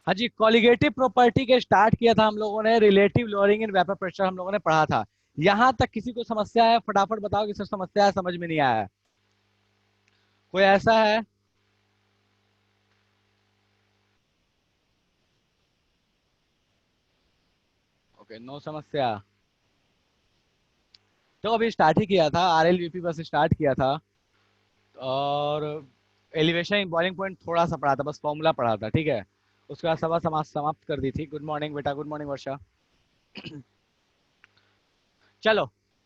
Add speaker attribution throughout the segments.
Speaker 1: हाँ जी, colligative property के start किया था हम लोगों ने, relative lowering in vapour pressure हम लोगों ने पढ़ा था। यहां तक किसी को समस्या है? फटाफट बताओ कि सर समस्या है, समझ में नहीं आया है। कोई ऐसा है? ओके, नो समस्या। तो अभी स्टार्ट ही किया था, आरएलवीपी बस स्टार्ट किया था, और एलिवेशन बॉइलिंग पॉइंट थोड़ा सा पढ़ा था, बस फॉर्मूला पढ़ा था, ठीक है। उसके बाद सभा समाप्त कर दी थी। गुड मॉर्निंग बेटा, गुड मॉर्निंग वर्षा। चलो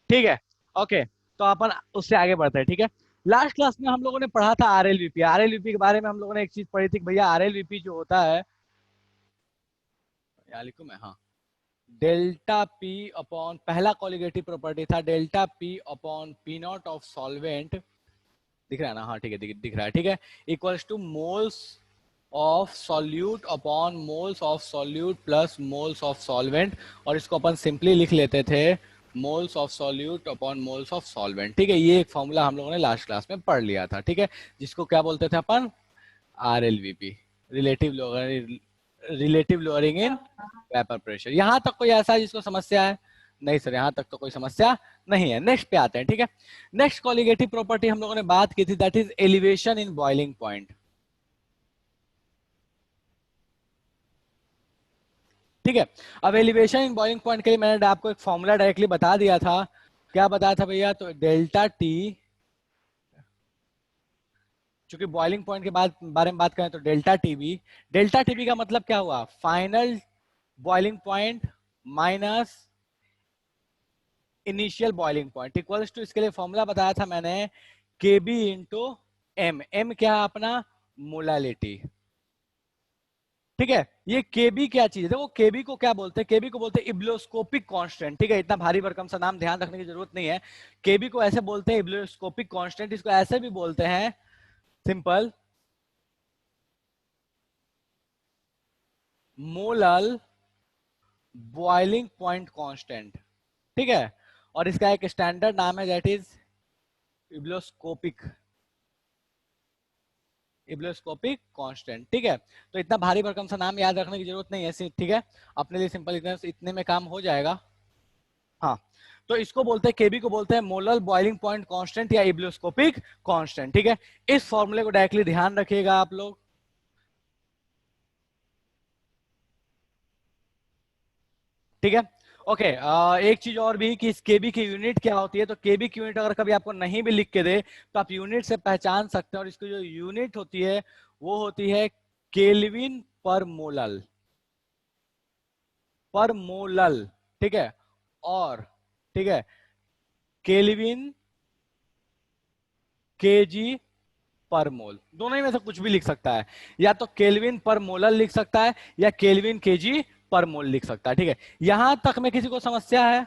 Speaker 1: ठीक है, ओके। तो अपन उससे आगे बढ़ते हैं, ठीक है। लास्ट क्लास में हम लोगों ने पढ़ा था आरएलवीपी। आरएलवीपी के बारे में हम लोगों ने एक चीज पढ़ी थी कि भैया आरएलवीपी जो होता है, यहाँ लिखूं मैं, हाँ, डेल्टा पी अपॉन, पहला कॉलिगेटिव प्रॉपर्टी था delta P upon P not of solvent, दिख रहा है ना? हाँ ठीक है, दिख रहा है, ठीक है। Equals two moles of solute upon moles of solute plus moles of solvent, और इसको अपन सिंपली लिख लेते थे moles of solute upon moles of solvent, ठीक है। ये एक फॉर्मूला हम लोगों ने लास्ट क्लास में पढ़ लिया था, ठीक है, जिसको क्या बोलते थे अपन? RLVP, relative lowering in vapour pressure. यहां तक कोई ऐसा है जिसको समस्या है? नहीं सर, यहां तक तो कोई समस्या नहीं है। नेक्स्ट पे आते हैं, ठीक है। नेक्स्ट कॉलिगेटिव प्रॉपर्टी हम लोगों ने बात की थी, that is elevation in boiling point, ठीक है। अब एलिवेशन इन बॉइलिंग पॉइंट के लिए मैंने आपको एक फॉर्मूला डायरेक्टली बता दिया था। क्या बताया था भैया? तो डेल्टा टी, चूंकि बॉइलिंग पॉइंट के बाद बारे में बात करें तो डेल्टा टीबी, डेल्टा टीबी का मतलब क्या हुआ? Final boiling point minus initial boiling point equals to, इसके लिए फॉर्मूला बताया था मैंने, के बी इंटू एम। एम क्या है अपना? मोलालिटी, ठीक है। ये केबी क्या चीज है? देखो केबी को क्या बोलते हैं? केबी को बोलते हैं इब्लोस्कोपिक कांस्टेंट, ठीक है। इतना भारी भरकम सा नाम ध्यान रखने की जरूरत नहीं है। केबी को ऐसे बोलते हैं इब्लोस्कोपिक कांस्टेंट, इसको ऐसे भी बोलते हैं simple molal boiling point constant, ठीक है। और इसका एक स्टैंडर्ड नाम है दैट इज इब्लोस्कोपिक, इब्लोस्कोपिक कांस्टेंट, ठीक है। तो इतना भारी भरकम सा नाम याद रखने की जरूरत नहीं है, ठीक है। अपने लिए सिंपल इतने में काम हो जाएगा। हाँ, तो इसको बोलते हैं, केबी को बोलते हैं मोलर बॉइलिंग पॉइंट कांस्टेंट या इब्लोस्कोपिक कांस्टेंट, ठीक है। इस फॉर्मूले को डायरेक्टली ध्यान रखिएगा आप लोग, ठीक है। ओके, एक चीज और भी कि इस केबी की यूनिट क्या होती है। तो केबी की यूनिट अगर कभी आपको नहीं भी लिख के दे तो आप यूनिट से पहचान सकते हैं, और इसकी जो यूनिट होती है वो होती है केल्विन पर मोलल, पर मोलल, ठीक है। और ठीक है, केल्विन केजी पर मोल, दोनों ही में से कुछ भी लिख सकता है। या तो केल्विन पर मोलर लिख सकता है या केल्विन केजी पर मोल लिख सकता है, ठीक है। यहां तक में किसी को समस्या है?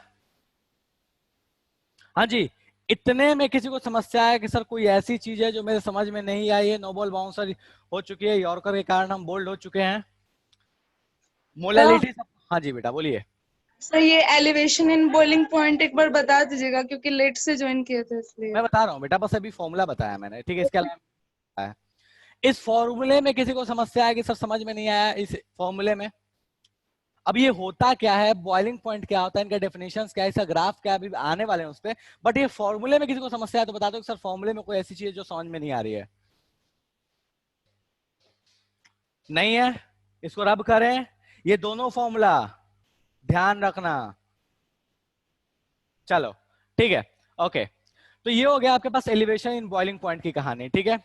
Speaker 1: हाँ जी, इतने में किसी को समस्या है कि सर कोई ऐसी चीज है जो मेरे समझ में नहीं आई है? नो बॉल बाउंसर हो चुकी है, यॉर्कर के कारण हम बोल्ड हो चुके हैं,
Speaker 2: सर
Speaker 1: मोलालिटी सब। हाँ जी बेटा बोलिए।
Speaker 2: सर ये एलिवेशन इन बॉइलिंग पॉइंट एक बार बता दीजिएगा, क्योंकि लेट से ज्वाइन किए थे इसलिए।
Speaker 1: मैं बता रहा हूँ बेटा, बस अभी फॉर्मूला बताया मैंने, ठीक है। इसके अलावा है, इस फॉर्मूले में किसी को समस्या है कि सर समझ में नहीं आया इस फॉर्मूले में? अब ये होता क्या है, बॉइलिंग पॉइंट क्या होता है, इनका डेफिनेशंस क्या है, इसका ग्राफ क्या है, अभी आने वाले हैं उस पर। बट ये फॉर्मूले में किसी को समस्या है तो बता दो कि सर फॉर्मूले में कोई ऐसी चीज जो समझ में नहीं आ रही है। नहीं है? इसको रब करें, ये दोनों फॉर्मूला ध्यान रखना। चलो ठीक है, ओके। तो ये हो गया आपके पास एलिवेशन इन बॉइलिंग पॉइंट की कहानी, ठीक है।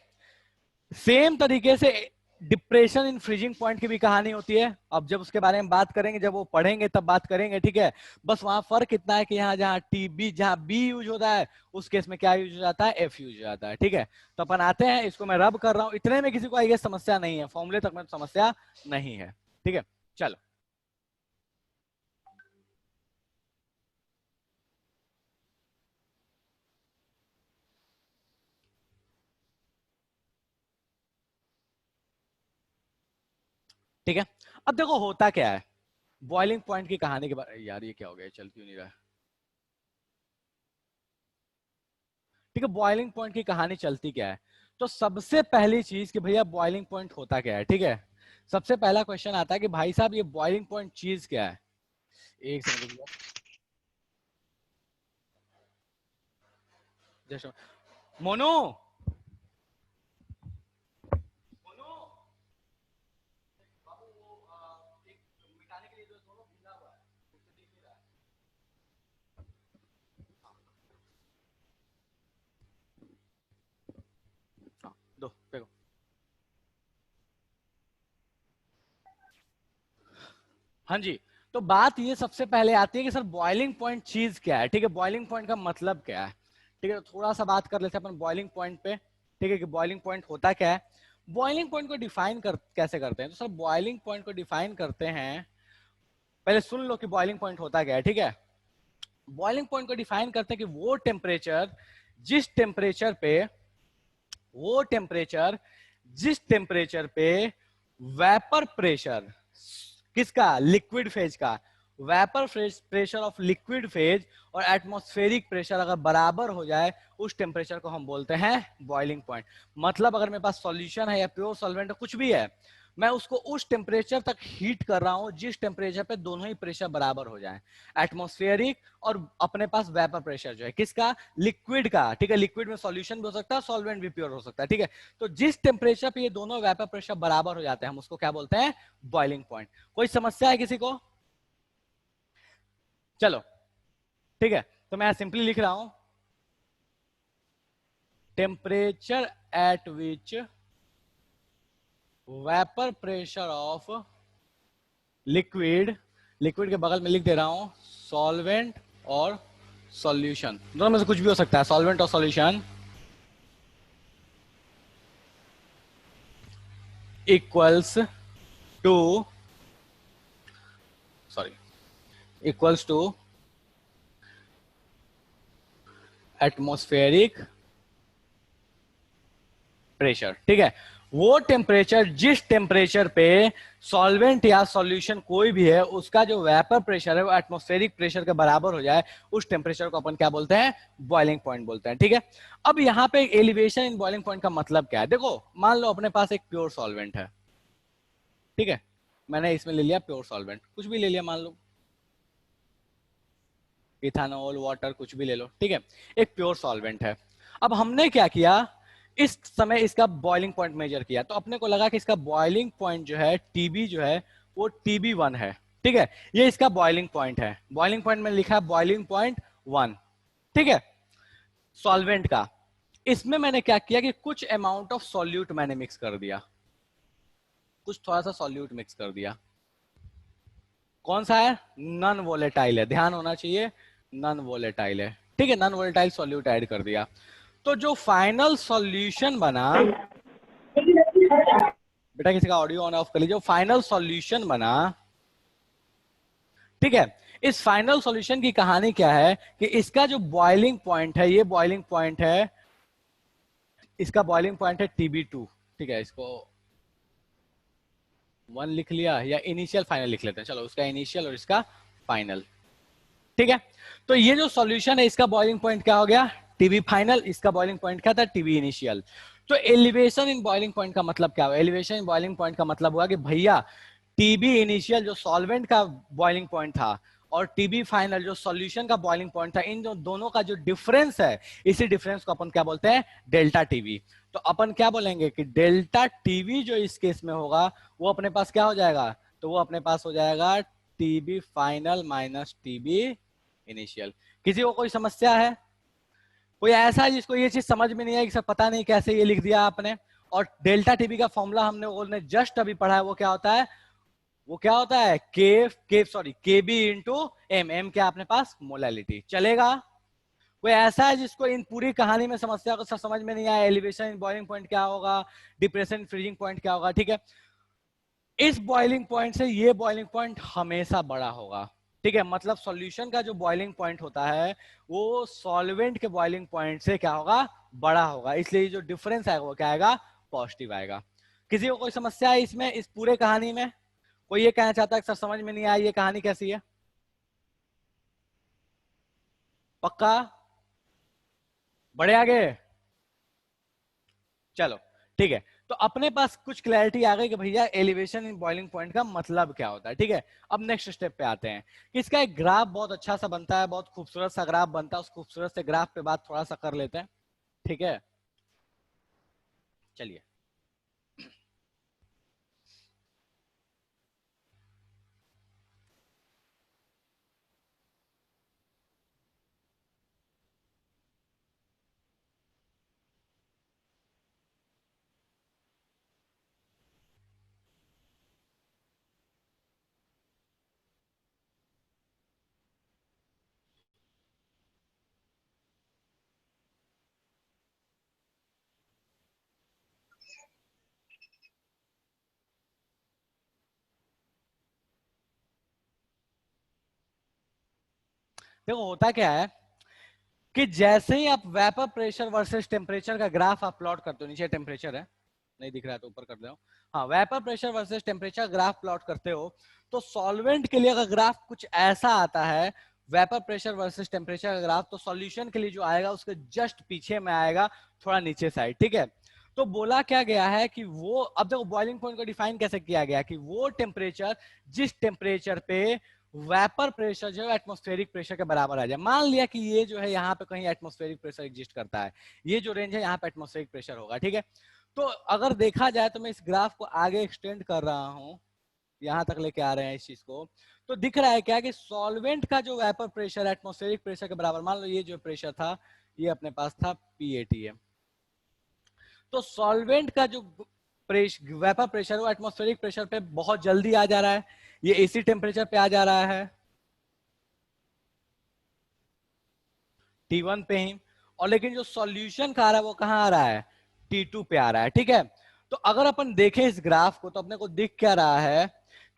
Speaker 1: सेम तरीके से डिप्रेशन इन फ्रीजिंग पॉइंट की भी कहानी होती है। अब जब उसके बारे में बात करेंगे, जब वो पढ़ेंगे तब बात करेंगे, ठीक है। बस वहां फर्क इतना है कि यहाँ जहाँ टी बी, जहाँ बी यूज होता है उस केस में क्या यूज हो जाता है? एफ यूज हो जाता है, ठीक है। तो अपन आते हैं, इसको मैं रब कर रहा हूं, इतने में किसी को आई समस्या नहीं है, फॉर्मूले तक में समस्या नहीं है, ठीक है। चलो ठीक है। अब देखो होता क्या है बॉइलिंग पॉइंट की कहानी के बारे, यार ये क्या हो गया, चल क्यों नहीं रहा है? ठीक है, बॉइलिंग पॉइंट की कहानी चलती क्या है? तो सबसे पहली चीज कि भैया बॉइलिंग पॉइंट होता क्या है, ठीक है। सबसे पहला क्वेश्चन आता है कि भाई साहब ये बॉइलिंग पॉइंट चीज क्या है। एक सेकंड, जस्ट मोनू, दो देखो। हाँ जी, तो बात ये सबसे पहले आती है कि सर बॉइलिंग पॉइंट चीज क्या है। ठीक है, बॉइलिंग पॉइंट का मतलब क्या है। ठीक है, तो थोड़ा सा बात कर लेते हैं अपन बॉइलिंग पॉइंट पे। ठीक है, कि बॉइलिंग पॉइंट होता क्या है। बॉइलिंग पॉइंट को डिफाइन कैसे करते हैं, तो सर बॉइलिंग पॉइंट को डिफाइन करते हैं, पहले सुन लो कि बॉइलिंग पॉइंट होता क्या है। ठीक है, बॉइलिंग पॉइंट को डिफाइन करते हैं कि वो टेम्परेचर जिस टेम्परेचर पे वो टेम्परेचर जिस टेम्परेचर पे वेपर प्रेशर किसका, लिक्विड फेज का, vapour pressure of liquid phase और एटमॉस्फेरिक प्रेशर अगर बराबर हो जाए, उस टेम्परेचर को हम बोलते हैं बॉइलिंग पॉइंट। मतलब अगर मेरे पास सॉल्यूशन है या प्योर सॉल्वेंट कुछ भी है, मैं उसको उस टेम्परेचर तक हीट कर रहा हूं जिस टेम्परेचर पे दोनों ही प्रेशर बराबर हो जाए, एटमॉस्फेरिक और अपने पास वेपर प्रेशर जो है किसका, लिक्विड का। ठीक है, लिक्विड में सॉल्यूशन भी हो सकता है, सॉल्वेंट भी प्योर हो सकता है। ठीक है, तो जिस टेम्परेचर पे ये दोनों वेपर प्रेशर बराबर हो जाते हैं, हम उसको क्या बोलते हैं, बॉइलिंग पॉइंट। कोई समस्या है किसी को? चलो ठीक है, तो मैं सिंपली लिख रहा हूं, temperature at which vapour pressure of liquid, liquid के बगल में लिख दे रहा हूं सॉल्वेंट और सॉल्यूशन, दोनों में से कुछ भी हो सकता है, सॉल्वेंट और solution equals to, sorry, equals to atmospheric pressure. ठीक है, वो टेम्परेचर जिस टेम्परेचर पे सॉल्वेंट या सॉल्यूशन कोई भी है उसका जो वेपर प्रेशर है वो एटमॉस्फेरिक प्रेशर के बराबर हो जाए, उस टेम्परेचर को अपन क्या बोलते हैं, बॉइलिंग पॉइंट बोलते हैं। ठीक है, अब यहां पे एलिवेशन इन बॉइलिंग पॉइंट का मतलब क्या है। देखो मान लो अपने पास एक प्योर सॉल्वेंट है। ठीक है, मैंने इसमें ले लिया प्योर सॉल्वेंट, कुछ भी ले लिया, मान लो इथानॉल, वाटर, कुछ भी ले लो। ठीक है, एक प्योर सॉल्वेंट है। अब हमने क्या किया, इस समय इसका बॉइलिंग पॉइंट मेजर किया, तो अपने को लगा कि इसका बॉइलिंग पॉइंट जो है टीबी जो है वो TB1 है। ठीक है, ये इसका बॉइलिंग पॉइंट है, बॉइलिंग पॉइंट में लिखा है बॉइलिंग पॉइंट 1। ठीक है, सॉल्वेंट का। इसमें मैंने क्या किया कि कुछ अमाउंट ऑफ सॉल्यूट मैंने मिक्स कर दिया, कुछ थोड़ा सा सॉल्यूट मिक्स कर दिया। कौन सा है, नॉन वोलेटाइल है, ध्यान होना चाहिए, नॉन वोलेटाइल है। ठीक है, नॉन वोलेटाइल सॉल्यूट ऐड कर दिया, तो जो फाइनल सॉल्यूशन बना, बेटा किसी का ऑडियो ऑन ऑफ कर लीजिए, जो फाइनल सॉल्यूशन बना, ठीक है, इस फाइनल सॉल्यूशन की कहानी क्या है कि इसका जो बॉइलिंग पॉइंट है, ये बॉइलिंग पॉइंट है, इसका बॉइलिंग पॉइंट है TB2। ठीक है, इसको 1 लिख लिया, या इनिशियल फाइनल लिख लेते हैं, चलो उसका इनिशियल और इसका फाइनल। ठीक है, तो ये जो सॉल्यूशन है इसका बॉइलिंग पॉइंट क्या हो गया, TB फाइनल, इसका बॉइलिंग पॉइंट क्या था, TB इनिशियल। तो एलिवेशन इन बॉइलिंग पॉइंट का मतलब क्या हुआ, एलिवेशन इन बॉइलिंग पॉइंट का मतलब हुआ कि भैया TB इनिशियल जो सॉल्वेंट का बॉइलिंग पॉइंट था और TB फाइनल जो सॉल्यूशन का बॉइलिंग पॉइंट था, इन दोनों का जो डिफरेंस है, इसी डिफरेंस को अपन क्या बोलते हैं, डेल्टा TB। तो अपन क्या बोलेंगे कि डेल्टा TB जो इस केस में होगा वो अपने पास क्या हो जाएगा, तो वो अपने पास हो जाएगा TB final minus TB initial. किसी को कोई समस्या है, कोई ऐसा है जिसको ये चीज समझ में नहीं आई कि सर पता नहीं कैसे ये लिख दिया आपने। और डेल्टा TB का फॉर्मूला हमने जस्ट अभी पढ़ा है, वो क्या होता है, वो क्या होता है, KB इंटू एम क्या अपने पास, मोलैलिटी। चलेगा? कोई ऐसा है जिसको इन पूरी कहानी में समस्या को समझ में नहीं आया, एलिवेशन इन बॉइलिंग पॉइंट क्या होगा, डिप्रेशन फ्रीजिंग पॉइंट क्या होगा। ठीक है, इस बॉइलिंग पॉइंट से ये बॉइलिंग पॉइंट हमेशा बड़ा होगा। ठीक है, मतलब सॉल्यूशन का जो बॉइलिंग पॉइंट होता है वो सॉल्वेंट के बॉइलिंग पॉइंट से क्या होगा, बड़ा होगा, इसलिए जो डिफरेंस आएगा वो क्या आएगा, पॉजिटिव आएगा। किसी को कोई समस्या है इसमें, इस पूरे कहानी में? कोई ये कहना चाहता है कि सर समझ में नहीं आया ये कहानी कैसी है? पक्का? बड़े आगे? चलो ठीक है, तो अपने पास कुछ क्लैरिटी आ गई कि भैया एलिवेशन इन बॉइलिंग पॉइंट का मतलब क्या होता है। ठीक है, अब नेक्स्ट स्टेप पे आते हैं कि इसका एक ग्राफ बहुत अच्छा सा बनता है, बहुत खूबसूरत सा ग्राफ बनता है। उस खूबसूरत से ग्राफ पे बात थोड़ा सा कर लेते हैं। ठीक है, चलिए। देखो होता क्या है कि जैसे ही आप वेपर प्रेशर वर्सेस टेम्परेचर का ग्राफ आप प्लॉट करते हो, नीचे टेम्परेचर है, नहीं दिख रहा है तो ऊपर कर दो। हाँ, vapour pressure versus temperature graph plot करते हो तो सॉल्वेंट के लिए अगर ग्राफ कुछ ऐसा आता है, वेपर प्रेशर वर्सेस टेम्परेचर का ग्राफ, तो सॉल्यूशन के लिए जो आएगा उसके जस्ट पीछे में आएगा, थोड़ा नीचे साइड। ठीक है, तो बोला क्या गया है कि वो, अब देखो बॉइलिंग पॉइंट को डिफाइन कैसे किया गया कि वो टेम्परेचर जिस टेम्परेचर पे वेपर प्रेशर जो है एटमॉस्फेरिक प्रेशर के बराबर आ जाए। मान लिया कि ये जो है यहाँ पे कहीं एटमॉस्फेरिक प्रेशर एग्जिस्ट करता है, ये जो रेंज है यहाँ पे एटमॉस्फेरिक प्रेशर होगा। ठीक है, तो अगर देखा जाए तो मैं इस ग्राफ को आगे एक्सटेंड कर रहा हूं, यहां तक लेके आ रहे हैं इस चीज को, तो दिख रहा है क्या कि सॉल्वेंट का जो वेपर प्रेशर एटमॉस्फेरिक प्रेशर के बराबर, मान लो ये जो प्रेशर था ये अपने पास था PATM, तो सॉल्वेंट का जो वेपर प्रेशर वो एटमॉस्फेरिक प्रेशर पे बहुत जल्दी आ जा रहा है, ये AC टेम्परेचर पे आ जा रहा है T1 पे ही, और लेकिन जो सॉल्यूशन का आ रहा है वो कहां आ रहा है, T2 पे आ रहा है। ठीक है, तो अगर अपन देखें इस ग्राफ को तो अपने को दिख क्या रहा है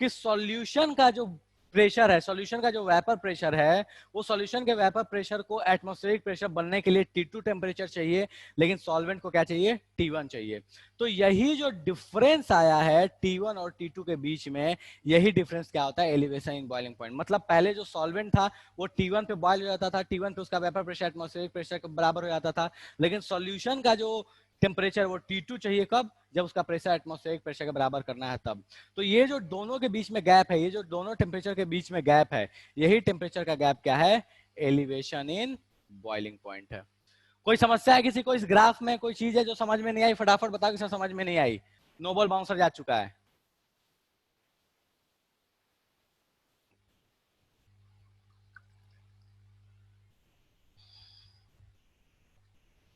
Speaker 1: कि सॉल्यूशन का जो प्रेशर है, सॉल्यूशन का जो वेपर प्रेशर है, वो सॉल्यूशन के वेपर प्रेशर को एटमॉस्फेरिक प्रेशर बनने के लिए T2 टेम्परेचर चाहिए, लेकिन सॉल्वेंट को क्या चाहिए, T1 चाहिए। तो यही जो डिफरेंस आया है T1 और T2 के बीच में, यही डिफरेंस क्या होता है, एलिवेशन इन बॉइलिंग पॉइंट। मतलब पहले जो सॉल्वेंट था वो T1 पे बॉयल हो जाता था, T1 पे उसका वेपर प्रेशर एटमॉस्फेरिक प्रेशर के बराबर हो जाता था, लेकिन सॉल्यूशन का जो टेम्परेचर वो T2 चाहिए कब, जब उसका प्रेशर एटमॉस्फेरिक प्रेशर के बराबर करना है तब। तो ये जो दोनों के बीच में गैप है, ये जो दोनों टेम्परेचर के बीच में गैप है, यही टेम्परेचर का गैप क्या है, एलिवेशन इन बॉइलिंग पॉइंट है। कोई समस्या है किसी को इस ग्राफ में, कोई चीज है जो समझ में नहीं आई, फटाफट बताओ किसे समझ में नहीं आई। नोबल बाउंसर जा चुका है।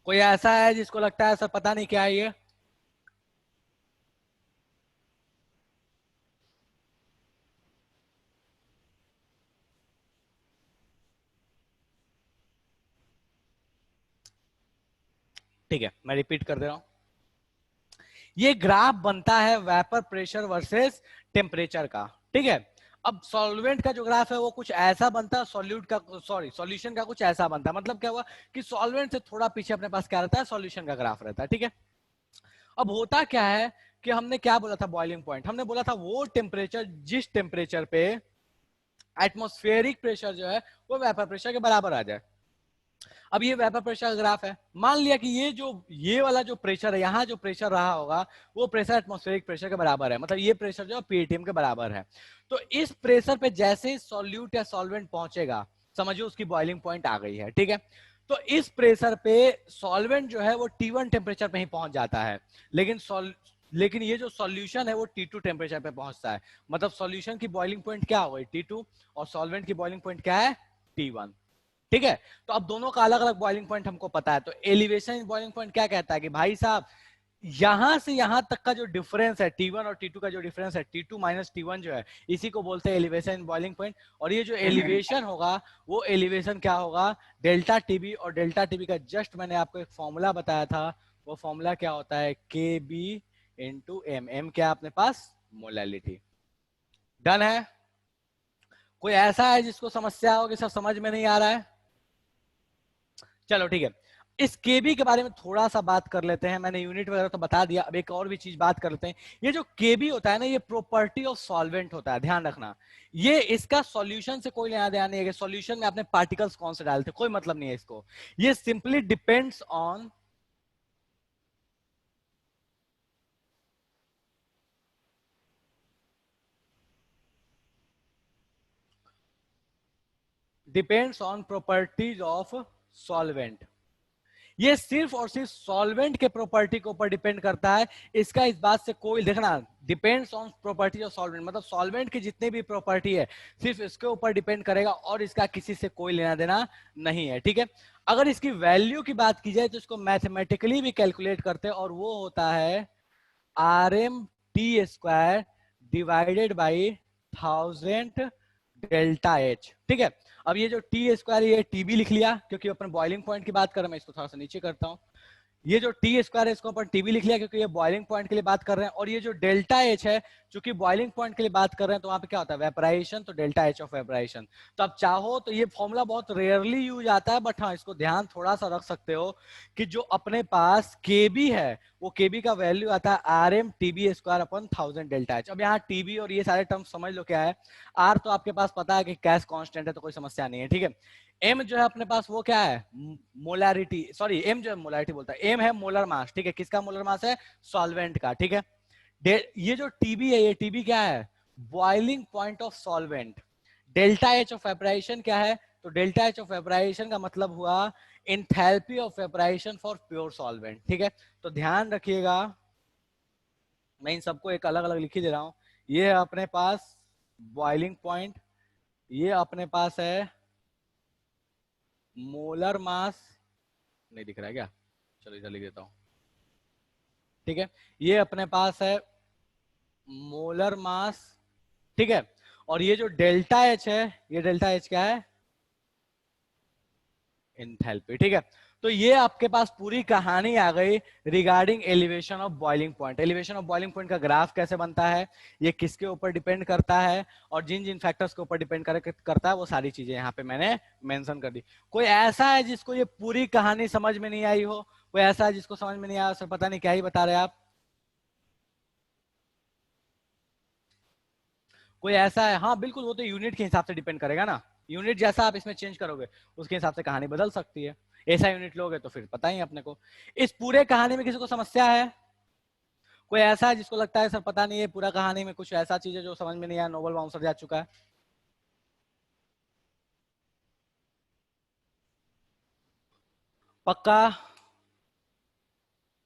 Speaker 1: कोई ऐसा है जिसको लगता है सर पता नहीं क्या है ये। ठीक है, मैं रिपीट कर दे रहा हूं, ये ग्राफ बनता है वेपर प्रेशर वर्सेस टेम्परेचर का। ठीक है, अब सॉल्वेंट का जो ग्राफ है वो कुछ ऐसा बनता है, सॉल्यूट का, सॉरी सॉल्यूशन का कुछ ऐसा बनता है। मतलब क्या हुआ कि सॉल्वेंट से थोड़ा पीछे अपने पास क्या रहता है, सॉल्यूशन का ग्राफ रहता है। ठीक है, अब होता क्या है कि हमने क्या बोला था बॉइलिंग पॉइंट, हमने बोला था वो टेम्परेचर जिस टेम्परेचर पे एटमॉस्फेरिक प्रेशर जो है वो वेपर प्रेशर के बराबर आ जाए। अब ये वेपर प्रेशर का ग्राफ है, मान लिया कि ये वाला जो प्रेशर है, यहाँ जो प्रेशर रहा होगा वो प्रेशर एटमॉस्फेरिक प्रेशर के बराबर है, मतलब ये प्रेशर जो है PATM के बराबर है। तो इस प्रेशर पे जैसे ही सॉल्यूट या सॉल्वेंट पहुंचेगा, समझिए उसकी बॉइलिंग पॉइंट आ गई है। ठीक है, तो इस प्रेशर पे सॉल्वेंट जो है वो T1 टेम्परेचर पे ही पहुंच जाता है, लेकिन ये जो सॉल्यूशन है वो T2 टेम्परेचर पे पहुंचता है। मतलब सॉल्यूशन की बॉइलिंग पॉइंट क्या हो गई, T2, और सॉल्वेंट की बॉइलिंग पॉइंट क्या है, T1। ठीक है, तो अब दोनों का अलग अलग बॉइलिंग पॉइंट हमको पता है, तो एलिवेशन बॉइलिंग पॉइंट क्या कहता है कि भाई साहब यहां से यहां तक का जो डिफरेंस है T1 और T2 का जो डिफरेंस है, T2 माइनस T1 जो है, इसी को बोलते हैं एलिवेशन इन बॉइलिंग पॉइंट। और ये जो एलिवेशन होगा वो एलिवेशन क्या होगा, डेल्टा टीबी, और डेल्टा टीबी का जस्ट मैंने आपको एक फॉर्मूला बताया था, वो फॉर्मूला क्या होता है, KB इंटू एम क्या अपने पास, मोलैलिटी। डन है, कोई ऐसा है जिसको समस्या हो कि सब समझ में नहीं आ रहा है। चलो ठीक है, इस केबी के बारे में थोड़ा सा बात कर लेते हैं, मैंने यूनिट वगैरह तो बता दिया, अब एक और भी चीज बात कर लेते हैं। ये जो केबी होता है ना, ये प्रॉपर्टी ऑफ सॉल्वेंट होता है, ध्यान रखना। ये इसका सॉल्यूशन से कोई लेना देना नहीं है, सॉल्यूशन में आपने पार्टिकल्स कौन से डालते, कोई मतलब नहीं है इसको। ये simply depends on depends on properties of solvent. ये सिर्फ और सिर्फ सॉल्वेंट के प्रॉपर्टी के ऊपर डिपेंड करता है। इसका इस बात से कोई, देखना, depends on property of solvent मतलब सॉल्वेंट की जितनी भी प्रॉपर्टी है सिर्फ इसके ऊपर डिपेंड करेगा और इसका किसी से कोई लेना देना नहीं है। ठीक है, अगर इसकी वैल्यू की बात की जाए तो इसको मैथमेटिकली भी कैलकुलेट करते हैं और वो होता है RMT² divided by 1000 delta H. ठीक है, अब ये जो T², ये TB लिख लिया क्योंकि अपन बॉइलिंग पॉइंट की बात कर रहे हैं। मैं इसको थोड़ा सा नीचे करता हूं। ये जो T² है इसको अपन TB लिख लिया क्योंकि ये बॉइलिंग पॉइंट के लिए बात कर रहे हैं। और ये जो डेल्टा एच है, चूंकि बॉइलिंग पॉइंट के लिए बात कर रहे हैं तो वहां पे क्या होता है, वेपराइजेशन, तो डेल्टा एच ऑफ वेपराइजेशन। तो आप चाहो तो ये फॉर्मूला बहुत रेयरली यूज आता है, बट हाँ इसको ध्यान थोड़ा सा रख सकते हो कि जो अपने पास KB है वो KB का वैल्यू आता है RMTB² अपन 1000 डेल्टा एच। अब यहाँ TB और ये सारे टर्म समझ लो क्या है। R तो आपके पास पता है कि कैश कांस्टेंट है तो कोई समस्या नहीं है। ठीक है, M जो है अपने पास वो क्या है, मोलारिटी, सॉरी M जो है मोलारिटी बोलता है, M है मोलर मास। ठीक है, किसका मोलर मास है, सॉल्वेंट का। ठीक है, ये जो TB है, ये TB क्या है, boiling point of solvent. Delta H of vaporization क्या है, तो डेल्टा एच ऑफ वेपराइजेशन का मतलब हुआ enthalpy of vaporization for pure solvent. ठीक है, तो ध्यान रखिएगा, मैं इन सबको एक अलग अलग लिख ही दे रहा हूं। ये है अपने पास बॉइलिंग पॉइंट, ये अपने पास है मोलर मास, नहीं दिख रहा है क्या, चलो इधर लिख देता हूं। ठीक है, ये अपने पास है मोलर मास। ठीक है, और ये जो डेल्टा एच है, ये डेल्टा एच क्या है, एंथैल्पी। ठीक है, तो ये आपके पास पूरी कहानी आ गई regarding elevation of boiling point. Elevation of boiling point का ग्राफ कैसे बनता है, ये किसके ऊपर डिपेंड करता है और जिन जिन फैक्टर्स के ऊपर डिपेंड करता है वो सारी चीजें यहाँ पे मैंने मेंशन कर दी। कोई ऐसा है जिसको ये पूरी कहानी समझ में नहीं आई हो, कोई ऐसा है जिसको समझ में नहीं आया, सर पता नहीं क्या ही बता रहे आप, कोई ऐसा है? हाँ बिल्कुल, वो तो यूनिट के हिसाब से डिपेंड करेगा ना, यूनिट जैसा आप इसमें चेंज करोगे उसके हिसाब से कहानी बदल सकती है। ऐसा यूनिट लोगे तो फिर पता ही अपने को। इस पूरे कहानी में किसी को समस्या है? कोई ऐसा है जिसको लगता है सर पता नहीं है पूरा कहानी में कुछ ऐसा चीज है जो समझ में नहीं आया, नोबल बाउंसर जा चुका है? पक्का?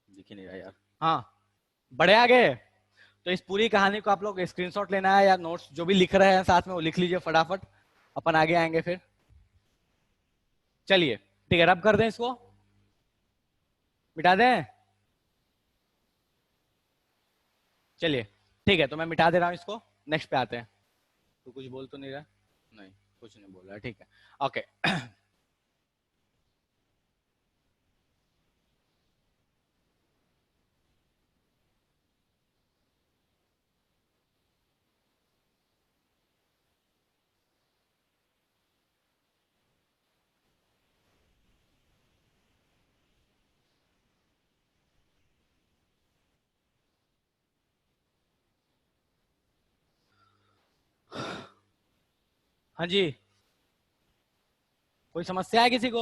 Speaker 1: दिख ही नहीं रहा यार। हाँ, बढ़े आगे। तो इस पूरी कहानी को आप लोग स्क्रीनशॉट लेना है या नोट्स जो भी लिख रहे हैं साथ में वो लिख लीजिए फटाफट, अपन आगे आएंगे फिर। चलिए ठीक है, रब कर दें इसको, मिटा दें। चलिए ठीक है, तो मैं मिटा दे रहा हूं इसको, नेक्स्ट पे आते हैं। तो कुछ बोल तो नहीं रहा? नहीं, कुछ नहीं बोल रहा, ठीक है, ओके। हाँ जी, कोई समस्या है किसी को?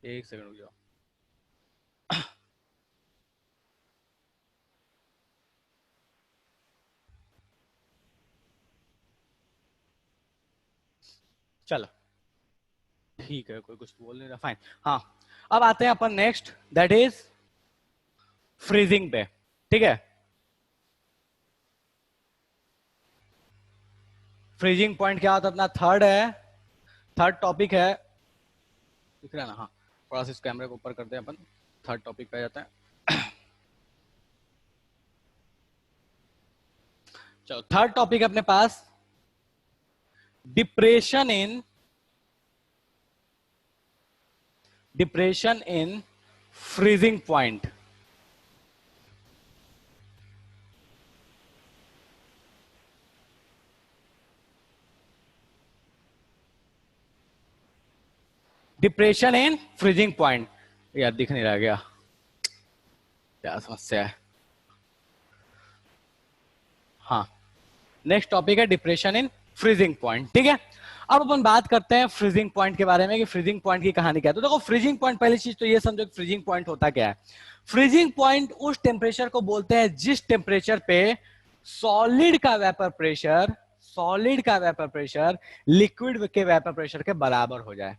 Speaker 1: एक सेकंड रुक जाओ। चलो ठीक है, कोई कुछ बोल नहीं रहा, फाइन। हाँ, अब आते हैं अपन नेक्स्ट, दैट इज फ्रीजिंग पे। ठीक है, फ्रीजिंग पॉइंट क्या होता है अपना, थर्ड है, थर्ड टॉपिक है, दिख रहा है ना? हाँ, थोड़ा सा इस कैमरे को ऊपर करते हैं अपन, थर्ड टॉपिक पे आ जाते हैं। चलो थर्ड टॉपिक अपने पास depression in freezing point. Depression in freezing point, यार दिख नहीं रहा क्या, क्या समस्या है? हाँ, नेक्स्ट टॉपिक है डिप्रेशन इन फ्रीजिंग पॉइंट। ठीक है, अब अपन बात करते हैं फ्रीजिंग पॉइंट के बारे में कि फ्रीजिंग पॉइंट की कहानी क्या है। तो देखो फ्रीजिंग पॉइंट, पहली चीज तो ये समझो कि फ्रीजिंग पॉइंट होता क्या है। फ्रीजिंग पॉइंट उस टेम्परेचर को बोलते हैं जिस टेम्परेचर पे सॉलिड का वेपर प्रेशर, सॉलिड का वेपर प्रेशर लिक्विड के वेपर प्रेशर के बराबर हो जाए।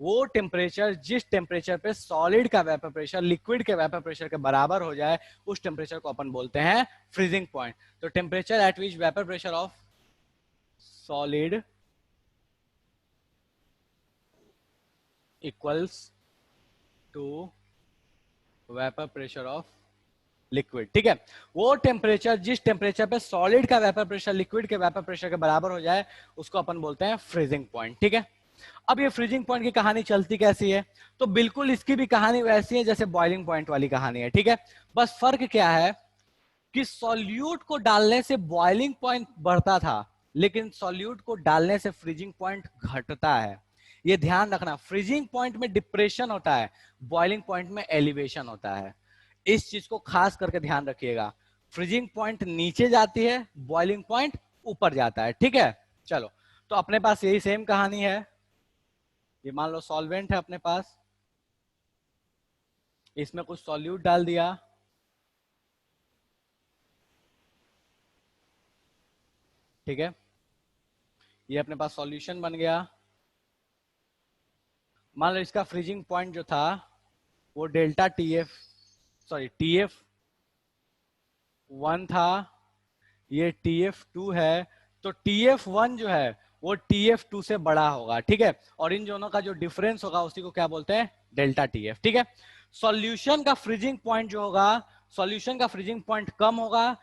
Speaker 1: वो टेम्परेचर, जिस टेम्परेचर पे सॉलिड का वेपर प्रेशर लिक्विड के वेपर प्रेशर के बराबर हो जाए, उस टेम्परेचर को अपन बोलते हैं फ्रीजिंग पॉइंट। तो temperature at which vapour pressure of solid equals to vapour pressure of liquid, ठीक है। वो टेम्परेचर, जिस टेम्परेचर पे सॉलिड का वेपर प्रेशर लिक्विड के वेपर प्रेशर के बराबर हो जाए, उसको अपन बोलते हैं फ्रीजिंग पॉइंट, ठीक है। अब ये फ्रीजिंग पॉइंट की कहानी चलती कैसी है, तो बिल्कुल इसकी भी कहानी वैसी है जैसे बॉइलिंग पॉइंट वाली कहानी है, ठीक है। बस फर्क क्या है कि सॉल्यूट को डालने से बॉइलिंग पॉइंट बढ़ता था, लेकिन सॉल्यूट को डालने से फ्रीजिंग पॉइंट घटता है। ये ध्यान रखना, फ्रीजिंग पॉइंट में डिप्रेशन होता है, बॉइलिंग पॉइंट में एलिवेशन होता है। इस चीज को खास करके ध्यान रखिएगा। फ्रीजिंग पॉइंट नीचे जाती है, बॉइलिंग पॉइंट ऊपर जाता है, ठीक है। चलो, तो अपने पास यही सेम कहानी है। ये मान लो सॉल्वेंट है अपने पास, इसमें कुछ सॉल्यूट डाल दिया, ठीक है। ये अपने पास सॉल्यूशन बन गया। मान लो इसका फ्रीजिंग पॉइंट जो था वो डेल्टा टीएफ, सॉरी TF 1 था, ये TF 2 है। तो TF 1 जो है वो TF 2 से बड़ा होगा, ठीक है। और इन दोनों का जो डिफरेंस होगा उसी को क्या बोलते हैं, डेल्टा TF, ठीक है। सॉल्यूशन का फ्रीजिंग पॉइंट जो होगा, सॉल्यूशन का फ्रीजिंग पॉइंट कम होगा,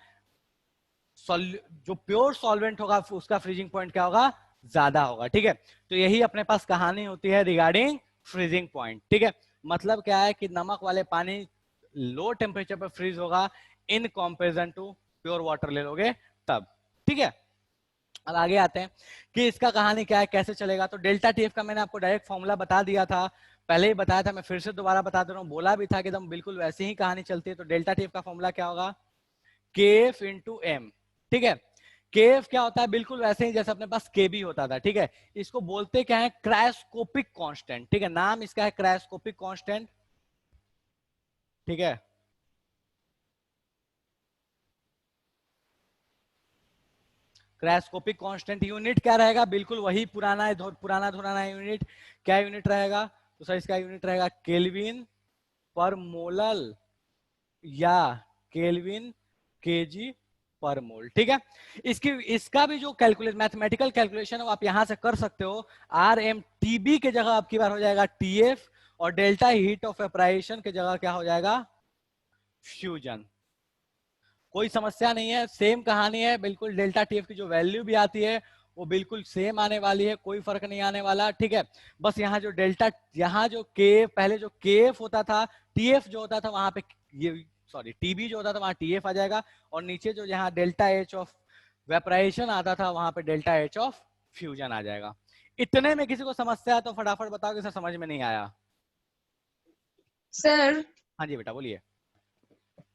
Speaker 1: जो प्योर सॉल्वेंट होगा उसका फ्रीजिंग पॉइंट क्या होगा, ज्यादा होगा, ठीक है। तो यही अपने पास कहानी होती है रिगार्डिंग फ्रीजिंग पॉइंट, ठीक है। मतलब क्या है कि नमक वाले पानी लो टेम्परेचर पर फ्रीज होगा in comparison to pure water ले लोगे तब, ठीक है। अब आगे आते हैं कि इसका कहानी क्या है, कैसे चलेगा। तो डेल्टा टीएफ का मैंने आपको डायरेक्ट फॉर्मूला बता दिया था, पहले ही बताया था, मैं फिर से दोबारा बता दे रहा हूँ। बोला भी था कि एकदम बिल्कुल वैसी ही कहानी चलती है। तो डेल्टा टीएफ का फॉर्मूला क्या होगा, केएफ इंटू एम, ठीक है। केएफ क्या होता है, बिल्कुल वैसे ही जैसे अपने पास केबी होता था, ठीक है। इसको बोलते क्या है, क्रायोस्कोपिक कांस्टेंट, ठीक है। नाम इसका है क्रायोस्कोपिक कांस्टेंट, ठीक है। क्रायोस्कोपिक कांस्टेंट यूनिट क्या रहेगा, बिल्कुल वही पुराना पुराना धुराना यूनिट। क्या यूनिट रहेगा, तो सर इसका यूनिट रहेगा केल्विन पर मोलल या केल्विन केजी पर मोल, ठीक है। इसका भी जो कैलकुलेट मैथमेटिकल कैलकुलेशन आप यहां से कर सकते हो। RMTB के जगह आपकी बार हो जाएगा TF, और डेल्टा हीट ऑफ वेपराइजेशन के जगह क्या हो जाएगा, फ्यूजन। कोई समस्या नहीं है, सेम कहानी है बिल्कुल। डेल्टा TF की जो वैल्यू भी आती है वो बिल्कुल सेम आने वाली है, कोई फर्क नहीं आने वाला, ठीक है। बस यहाँ जो डेल्टा, यहाँ जो केएफ, पहले जो केएफ होता था, TF जो होता था वहां पे ये, सॉरी TB जो होता था वहां TF आ जाएगा, और नीचे जो यहाँ डेल्टा H ऑफ वेपराइजेशन आता था वहां पे डेल्टा H ऑफ फ्यूजन आ जाएगा। इतने में किसी को समस्या है तो फटाफट बताओ कि सर समझ में नहीं आया।
Speaker 2: सर,
Speaker 1: हाँ जी बेटा बोलिए।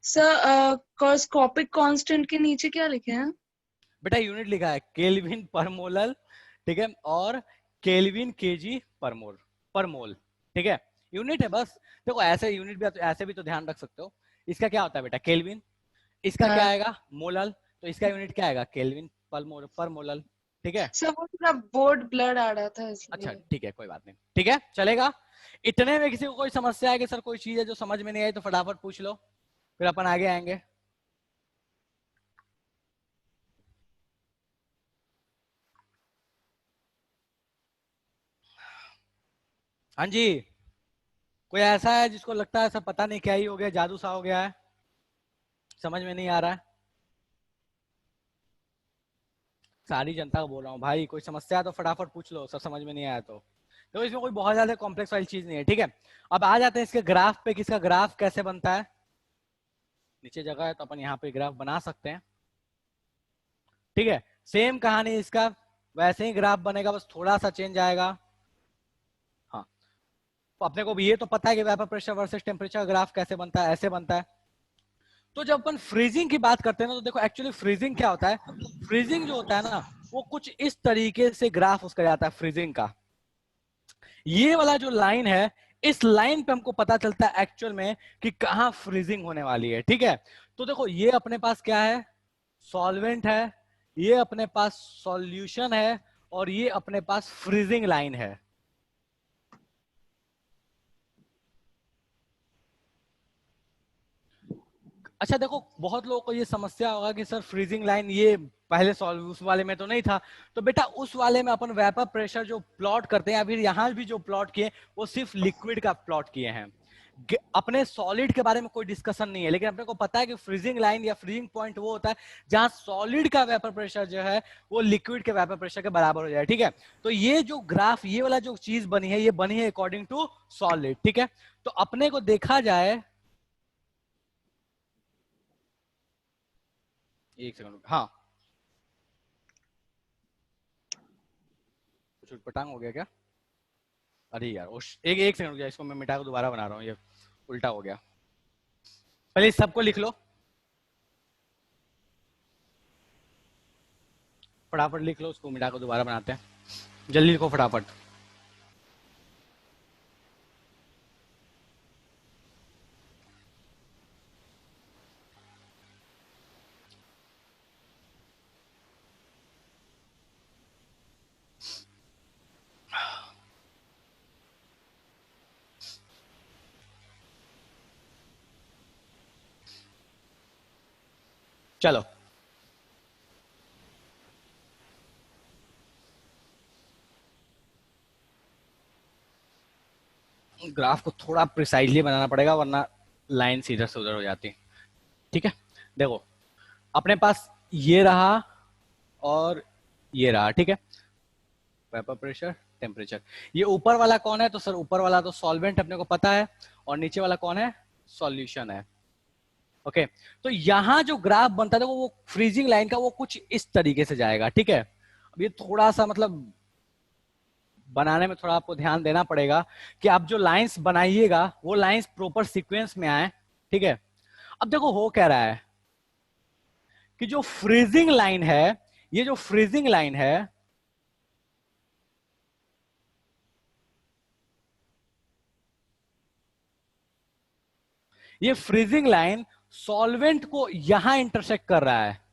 Speaker 2: सर कॉस्कोपिक कांस्टेंट के नीचे क्या लिखे हैं?
Speaker 1: बेटा यूनिट लिखा है केल्विन पर मोलल, ठीक है, और केल्विन केजी पर मोल, ठीक है। यूनिट है बस। देखो ऐसे यूनिट भी, ऐसे भी तो ध्यान रख सकते हो। इसका क्या होता है बेटा, केल्विन। इसका क्या
Speaker 2: हाँ।
Speaker 1: आएगा, मोलल। तो इसका यूनिट क्या आएगा, केल्विन पर मोलल, ठीक है।
Speaker 2: सर वो थोड़ा बोर्ड ब्लर आ रहा था
Speaker 1: अच्छा
Speaker 2: इसलिए।
Speaker 1: ठीक है, कोई बात नहीं, ठीक है, चलेगा। इतने में किसी को कोई समस्या है कि सर कोई चीज है जो समझ में नहीं आई, तो फटाफट पूछ लो, फिर अपन आगे आएंगे। हाँ जी, कोई ऐसा है जिसको लगता है सब पता नहीं क्या ही हो गया, जादू सा हो गया है, समझ में नहीं आ रहा है। सारी जनता को बोल रहा हूँ भाई, कोई समस्या है तो फटाफट पूछ लो, सब समझ में नहीं आया तो इसमें कोई बहुत ज्यादा कॉम्प्लेक्स वाली चीज नहीं है, ठीक है। अब आ जाते हैं इसके ग्राफ पे, किसका ग्राफ कैसे बनता है। नीचे जगह है तो अपन यहाँ पे ग्राफ बना सकते हैं, ठीक है। सेम कहानी इसका, वैसे ही ग्राफ बनेगा, बस थोड़ा सा चेंज आएगा। हाँ, तो अपने को भी ये तो पता है कि vapour pressure versus temperature graph कैसे बनता है, ऐसे बनता है। तो जब अपन फ्रीजिंग की बात करते हैं ना, तो देखो एक्चुअली फ्रीजिंग क्या होता है। फ्रीजिंग जो होता है ना, वो कुछ इस तरीके से ग्राफ उसका जाता है फ्रीजिंग का। ये वाला जो लाइन है, इस लाइन पे हमको पता चलता है एक्चुअल में कि कहाँ फ्रीजिंग होने वाली है। ठीक है, तो देखो ये अपने पास क्या है, सॉल्वेंट है, ये अपने पास सॉल्यूशन है, और ये अपने पास फ्रीजिंग लाइन है। अच्छा देखो, बहुत लोगों को ये समस्या होगा कि सर फ्रीजिंग लाइन ये पहले सॉल्व उस वाले में तो नहीं था। तो बेटा उस वाले में अपन वेपर प्रेशर जो प्लॉट करते हैं, अभी यहाँ भी जो प्लॉट किए वो सिर्फ लिक्विड का प्लॉट किए हैं। अपने सॉलिड के बारे में कोई डिस्कशन नहीं है, लेकिन अपने को पता है कि फ्रीजिंग लाइन या फ्रीजिंग पॉइंट वो होता है जहां सॉलिड का वेपर प्रेशर जो है वो लिक्विड के वेपर प्रेशर के बराबर हो जाए। ठीक है, तो ये जो ग्राफ, ये वाला जो चीज बनी है, ये बनी है अकॉर्डिंग टू सॉलिड। ठीक है, तो अपने को देखा जाए, एक सेकंड, हाँ कुछ उटपटांग हो गया क्या? अरे यार एक एक सेकंड रुक जा, इसको मैं मिटा के दोबारा बना रहा हूँ, ये उल्टा हो गया। पहले इस सबको लिख लो, फटाफट लिख लो, उसको मिटा के दोबारा बनाते हैं। जल्दी लिखो फटाफट। चलो ग्राफ को थोड़ा प्रिसाइजली बनाना पड़ेगा, वरना लाइन इधर से उधर हो जाती है। ठीक है, देखो अपने पास ये रहा और ये रहा। ठीक है, वेपर प्रेशर, टेम्परेचर। ये ऊपर वाला कौन है? तो सर ऊपर वाला तो सॉल्वेंट अपने को पता है, और नीचे वाला कौन है? सॉल्यूशन है। ओके, तो यहां जो ग्राफ बनता है वो फ्रीजिंग लाइन का वो कुछ इस तरीके से जाएगा। ठीक है, अब ये थोड़ा सा मतलब बनाने में थोड़ा आपको ध्यान देना पड़ेगा कि आप जो लाइंस बनाइएगा वो लाइंस प्रॉपर सीक्वेंस में आए। ठीक है, अब देखो हो क्या रहा है कि जो फ्रीजिंग लाइन है, ये जो फ्रीजिंग लाइन है, ये फ्रीजिंग लाइन सॉल्वेंट को यहां इंटरसेक्ट कर रहा है।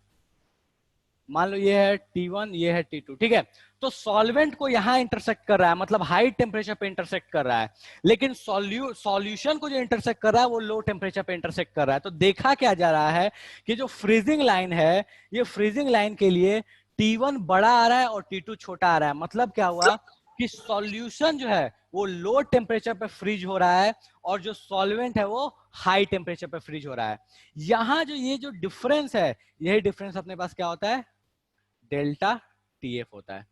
Speaker 1: मान लो ये है T1, ये है T2। ठीक है, तो सॉल्वेंट को यहां इंटरसेक्ट कर रहा है, मतलब हाई टेम्परेचर पे इंटरसेक्ट कर रहा है, लेकिन सॉल्यूशन को जो इंटरसेक्ट कर रहा है वो लो टेम्परेचर पे इंटरसेक्ट कर रहा है। तो देखा क्या जा रहा है कि जो फ्रीजिंग लाइन है, ये फ्रीजिंग लाइन के लिए T1 बड़ा आ रहा है और T2 छोटा आ रहा है। मतलब क्या हुआ कि सॉल्यूशन जो है वो लो टेम्परेचर पे फ्रीज हो रहा है, और जो सॉल्वेंट है वो हाई टेम्परेचर पे फ्रीज हो रहा है। यहां जो ये जो डिफरेंस है, यही डिफरेंस अपने पास क्या होता है? डेल्टा टीएफ होता है।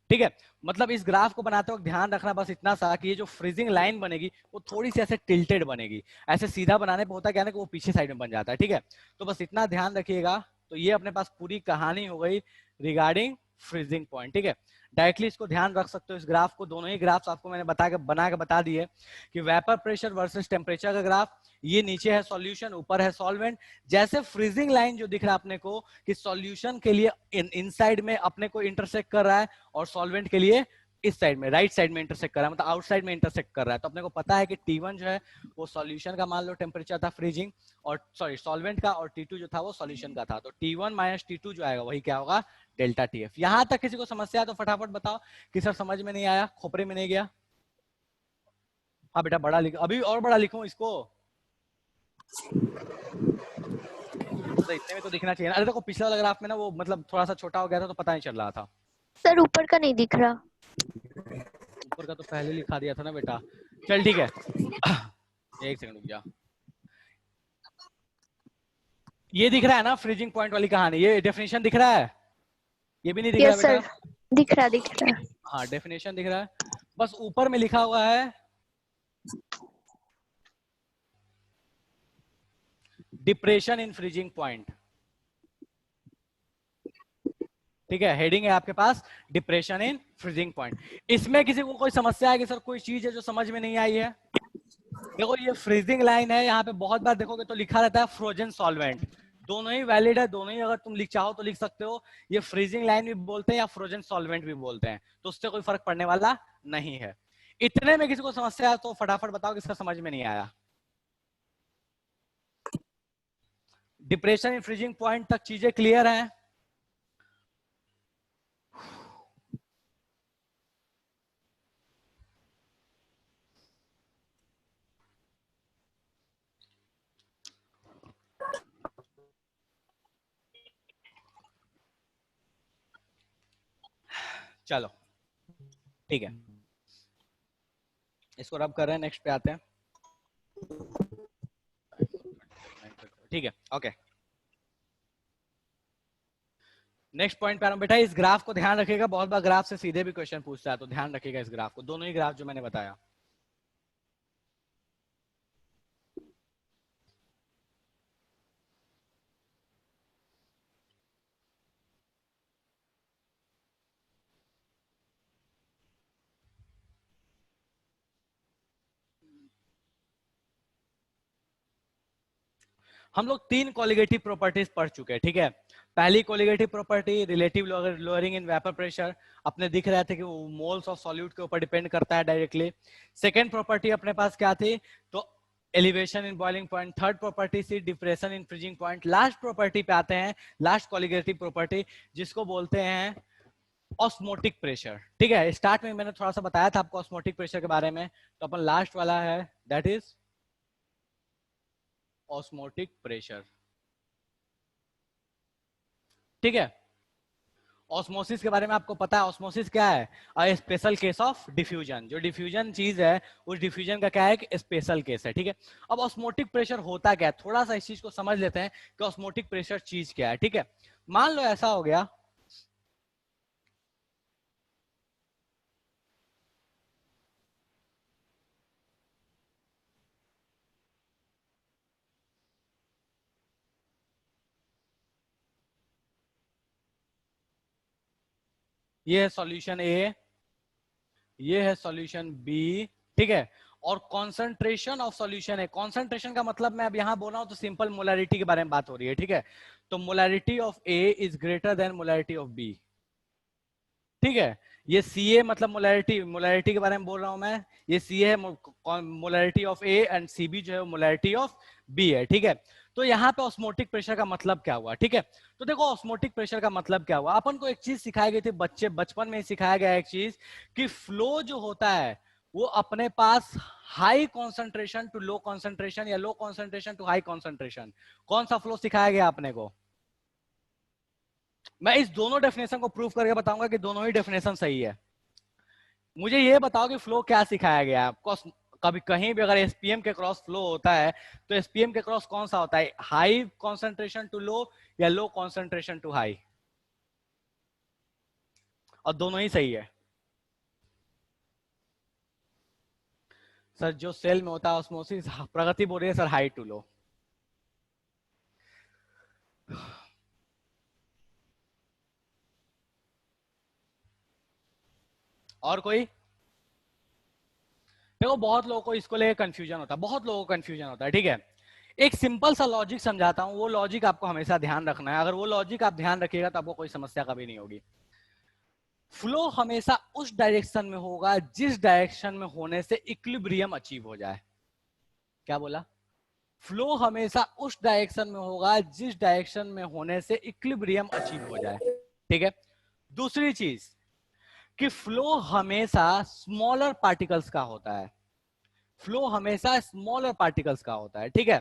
Speaker 1: ठीक है, मतलब इस ग्राफ को बनाते वक्त ध्यान रखना बस इतना सा कि ये जो फ्रीजिंग लाइन बनेगी वो थोड़ी सी ऐसे टिल्टेड बनेगी। ऐसे सीधा बनाने पे होता क्या है कि वो पीछे साइड में बन जाता है। ठीक है, तो बस इतना ध्यान रखिएगा। तो ये अपने पास पूरी कहानी हो गई रिगार्डिंग फ्रीजिंग पॉइंट। ठीक है, डायरेक्टली इसको ध्यान रख सकते हो, इस ग्राफ को, दोनों ही ग्राफ्स आपको मैंने बना के बता दिए कि वेपर प्रेशर वर्सेस टेम्परेचर का ग्राफ, ये नीचे है सॉल्यूशन, ऊपर है सॉल्वेंट। जैसे फ्रीजिंग लाइन जो दिख रहा है अपने को कि सॉल्यूशन के लिए इनसाइड में अपने को इंटरसेक्ट कर रहा है, और सॉल्वेंट के लिए इस साइड में, राइट साइड में इंटरसेक्ट कर रहा है, मतलब आउटसाइड में इंटरसेक्ट कर रहा है। तो अपने को पता है कि T1 जो है वो सॉल्यूशन का मान लो टेम्परेचर था फ्रीजिंग, और सॉरी सॉल्वेंट का, और T2 जो था वो सॉल्यूशन का था। तो T1 माइनस T2 जो आएगा वही क्या होगा? Delta TF. यहां तक किसी को समस्या है तो फटाफट बताओ कि सर समझ में नहीं आया, खोपरे में नहीं गया? हाँ बेटा बड़ा लिखो, अभी और बड़ा लिखूं इसको? तो इतने में तो दिखना चाहिए ना। अरे देखो पिछला वाला ग्राफ में ना वो मतलब थोड़ा सा छोटा हो गया था तो पता नहीं चल रहा था।
Speaker 3: सर ऊपर का नहीं दिख रहा।
Speaker 1: ऊपर का तो पहले लिखा दिया था ना बेटा। चल ठीक है, एक सेकंड रुक जा। ये दिख रहा है ना फ्रीजिंग पॉइंट वाली कहानी? ये डेफिनेशन दिख रहा है? ये भी नहीं दिख रहा
Speaker 3: यस सर,
Speaker 1: बेटा?
Speaker 3: दिख रहा दिख रहा।
Speaker 1: हाँ डेफिनेशन दिख रहा है, बस ऊपर में लिखा हुआ है डिप्रेशन इन फ्रीजिंग पॉइंट। ठीक है, हेडिंग है आपके पास डिप्रेशन इन फ्रीजिंग पॉइंट। इसमें किसी को कोई समस्या है कि सर कोई चीज है जो समझ में नहीं आई है? देखो ये फ्रीजिंग लाइन है, यहाँ पे बहुत बार देखोगे तो लिखा रहता है फ्रोजन सॉल्वेंट। दोनों ही वैलिड है, दोनों ही अगर तुम लिख चाहो तो लिख सकते हो। ये फ्रीजिंग लाइन भी बोलते हैं या फ्रोजन सॉल्वेंट भी बोलते हैं, तो उससे कोई फर्क पड़ने वाला नहीं है। इतने में किसी को समस्या है तो फटाफट बताओ किसका समझ में नहीं आया। डिप्रेशन इन फ्रीजिंग पॉइंट तक चीजें क्लियर हैं? चलो ठीक है, इसको रब कर रहे हैं, नेक्स्ट पे आते हैं। ठीक है, ओके। नेक्स्ट पॉइंट पे आ रहा हूं बेटा। इस ग्राफ को ध्यान रखिएगा, बहुत बार ग्राफ से सीधे भी क्वेश्चन पूछता है, तो ध्यान रखिएगा इस ग्राफ को, दोनों ही ग्राफ जो मैंने बताया। हम लोग 3 कोलिगेटिव प्रॉपर्टीज पढ़ चुके हैं, ठीक है। पहली colligative property relative lowering in vapour pressure, अपने दिख रहे थे कि वो मोल्स ऑफ सॉल्यूट के ऊपर डिपेंड करता है डायरेक्टली। सेकेंड प्रॉपर्टी अपने पास क्या थी, तो elevation in boiling point. Third property see depression in freezing point. Last property पे आते हैं, लास्ट कोलिगेटिव प्रॉपर्टी जिसको बोलते हैं ऑस्मोटिक प्रेशर, ठीक है। स्टार्ट में मैंने थोड़ा सा बताया था आपको ऑस्मोटिक प्रेशर के बारे में, तो अपन लास्ट वाला है दैट इज ऑस्मोटिक प्रेशर, ठीक है। ऑस्मोसिस के बारे में आपको पता है, ऑस्मोसिस क्या है, a special case of diffusion. जो डिफ्यूजन चीज है उस डिफ्यूजन का क्या है, एक स्पेशल केस है, ठीक है। अब ऑस्मोटिक प्रेशर होता क्या है, थोड़ा सा इस चीज को समझ लेते हैं कि ऑस्मोटिक प्रेशर चीज क्या है, ठीक है। मान लो ऐसा हो गया, ये है सॉल्यूशन ए, ये है सॉल्यूशन बी, ठीक है। और कॉन्सेंट्रेशन ऑफ सॉल्यूशन है, कॉन्सेंट्रेशन का मतलब मैं अब यहां बोल रहा हूं तो सिंपल मोलैरिटी के बारे में बात हो रही है, ठीक है। तो molarity of A is greater than molarity of B, ठीक है। ये सी ए मतलब मोलैरिटी, मोलैरिटी के बारे में बोल रहा हूं मैं, ये सी ए है molarity of A and C B जो है मोलैरिटी ऑफ बी है, ठीक है। तो यहाँ पे ऑस्मोटिक प्रेशर का मतलब क्या हुआ, ठीक है। तो देखो ऑस्मोटिक प्रेशर का मतलब क्या हुआ, अपन को एक चीज सिखाई गई थी बचपन में सिखाया गया एक चीज कि फ्लो जो होता है वो अपने पास high concentration to low concentration या low concentration to high concentration, कौन सा फ्लो सिखाया गया अपने को। मैं इस दोनों डेफिनेशन को प्रूव करके बताऊंगा कि दोनों ही डेफिनेशन सही है। मुझे ये बताओ कि फ्लो क्या सिखाया गया आपको, कभी कहीं भी अगर एसपीएम के क्रॉस फ्लो होता है तो एसपीएम के क्रॉस कौन सा होता है, हाई कॉन्सेंट्रेशन टू लो या लो कॉन्सेंट्रेशन टू हाई, और दोनों ही सही है। सर जो सेल में होता है ऑस्मोसिस, प्रगति बोल रही है सर हाई टू लो। और कोई, देखो बहुत लोगों को इसको लेकर कंफ्यूजन होता है, बहुत लोगों को कंफ्यूजन होता है, ठीक है। एक सिंपल सा लॉजिक समझाता हूं, वो लॉजिक आपको हमेशा ध्यान रखना है, अगर वो लॉजिक आप ध्यान रखिएगा तो आपको कोई समस्या कभी नहीं होगी। फ्लो हमेशा उस डायरेक्शन में होगा जिस डायरेक्शन में होने से इक्विलिब्रियम अचीव हो जाए। क्या बोला, फ्लो हमेशा उस डायरेक्शन में होगा जिस डायरेक्शन में होने से इक्विलिब्रियम अचीव हो जाए, ठीक है। दूसरी चीज कि फ्लो हमेशा स्मॉलर पार्टिकल्स का होता है, फ्लो हमेशा स्मॉलर पार्टिकल्स का होता है, ठीक है।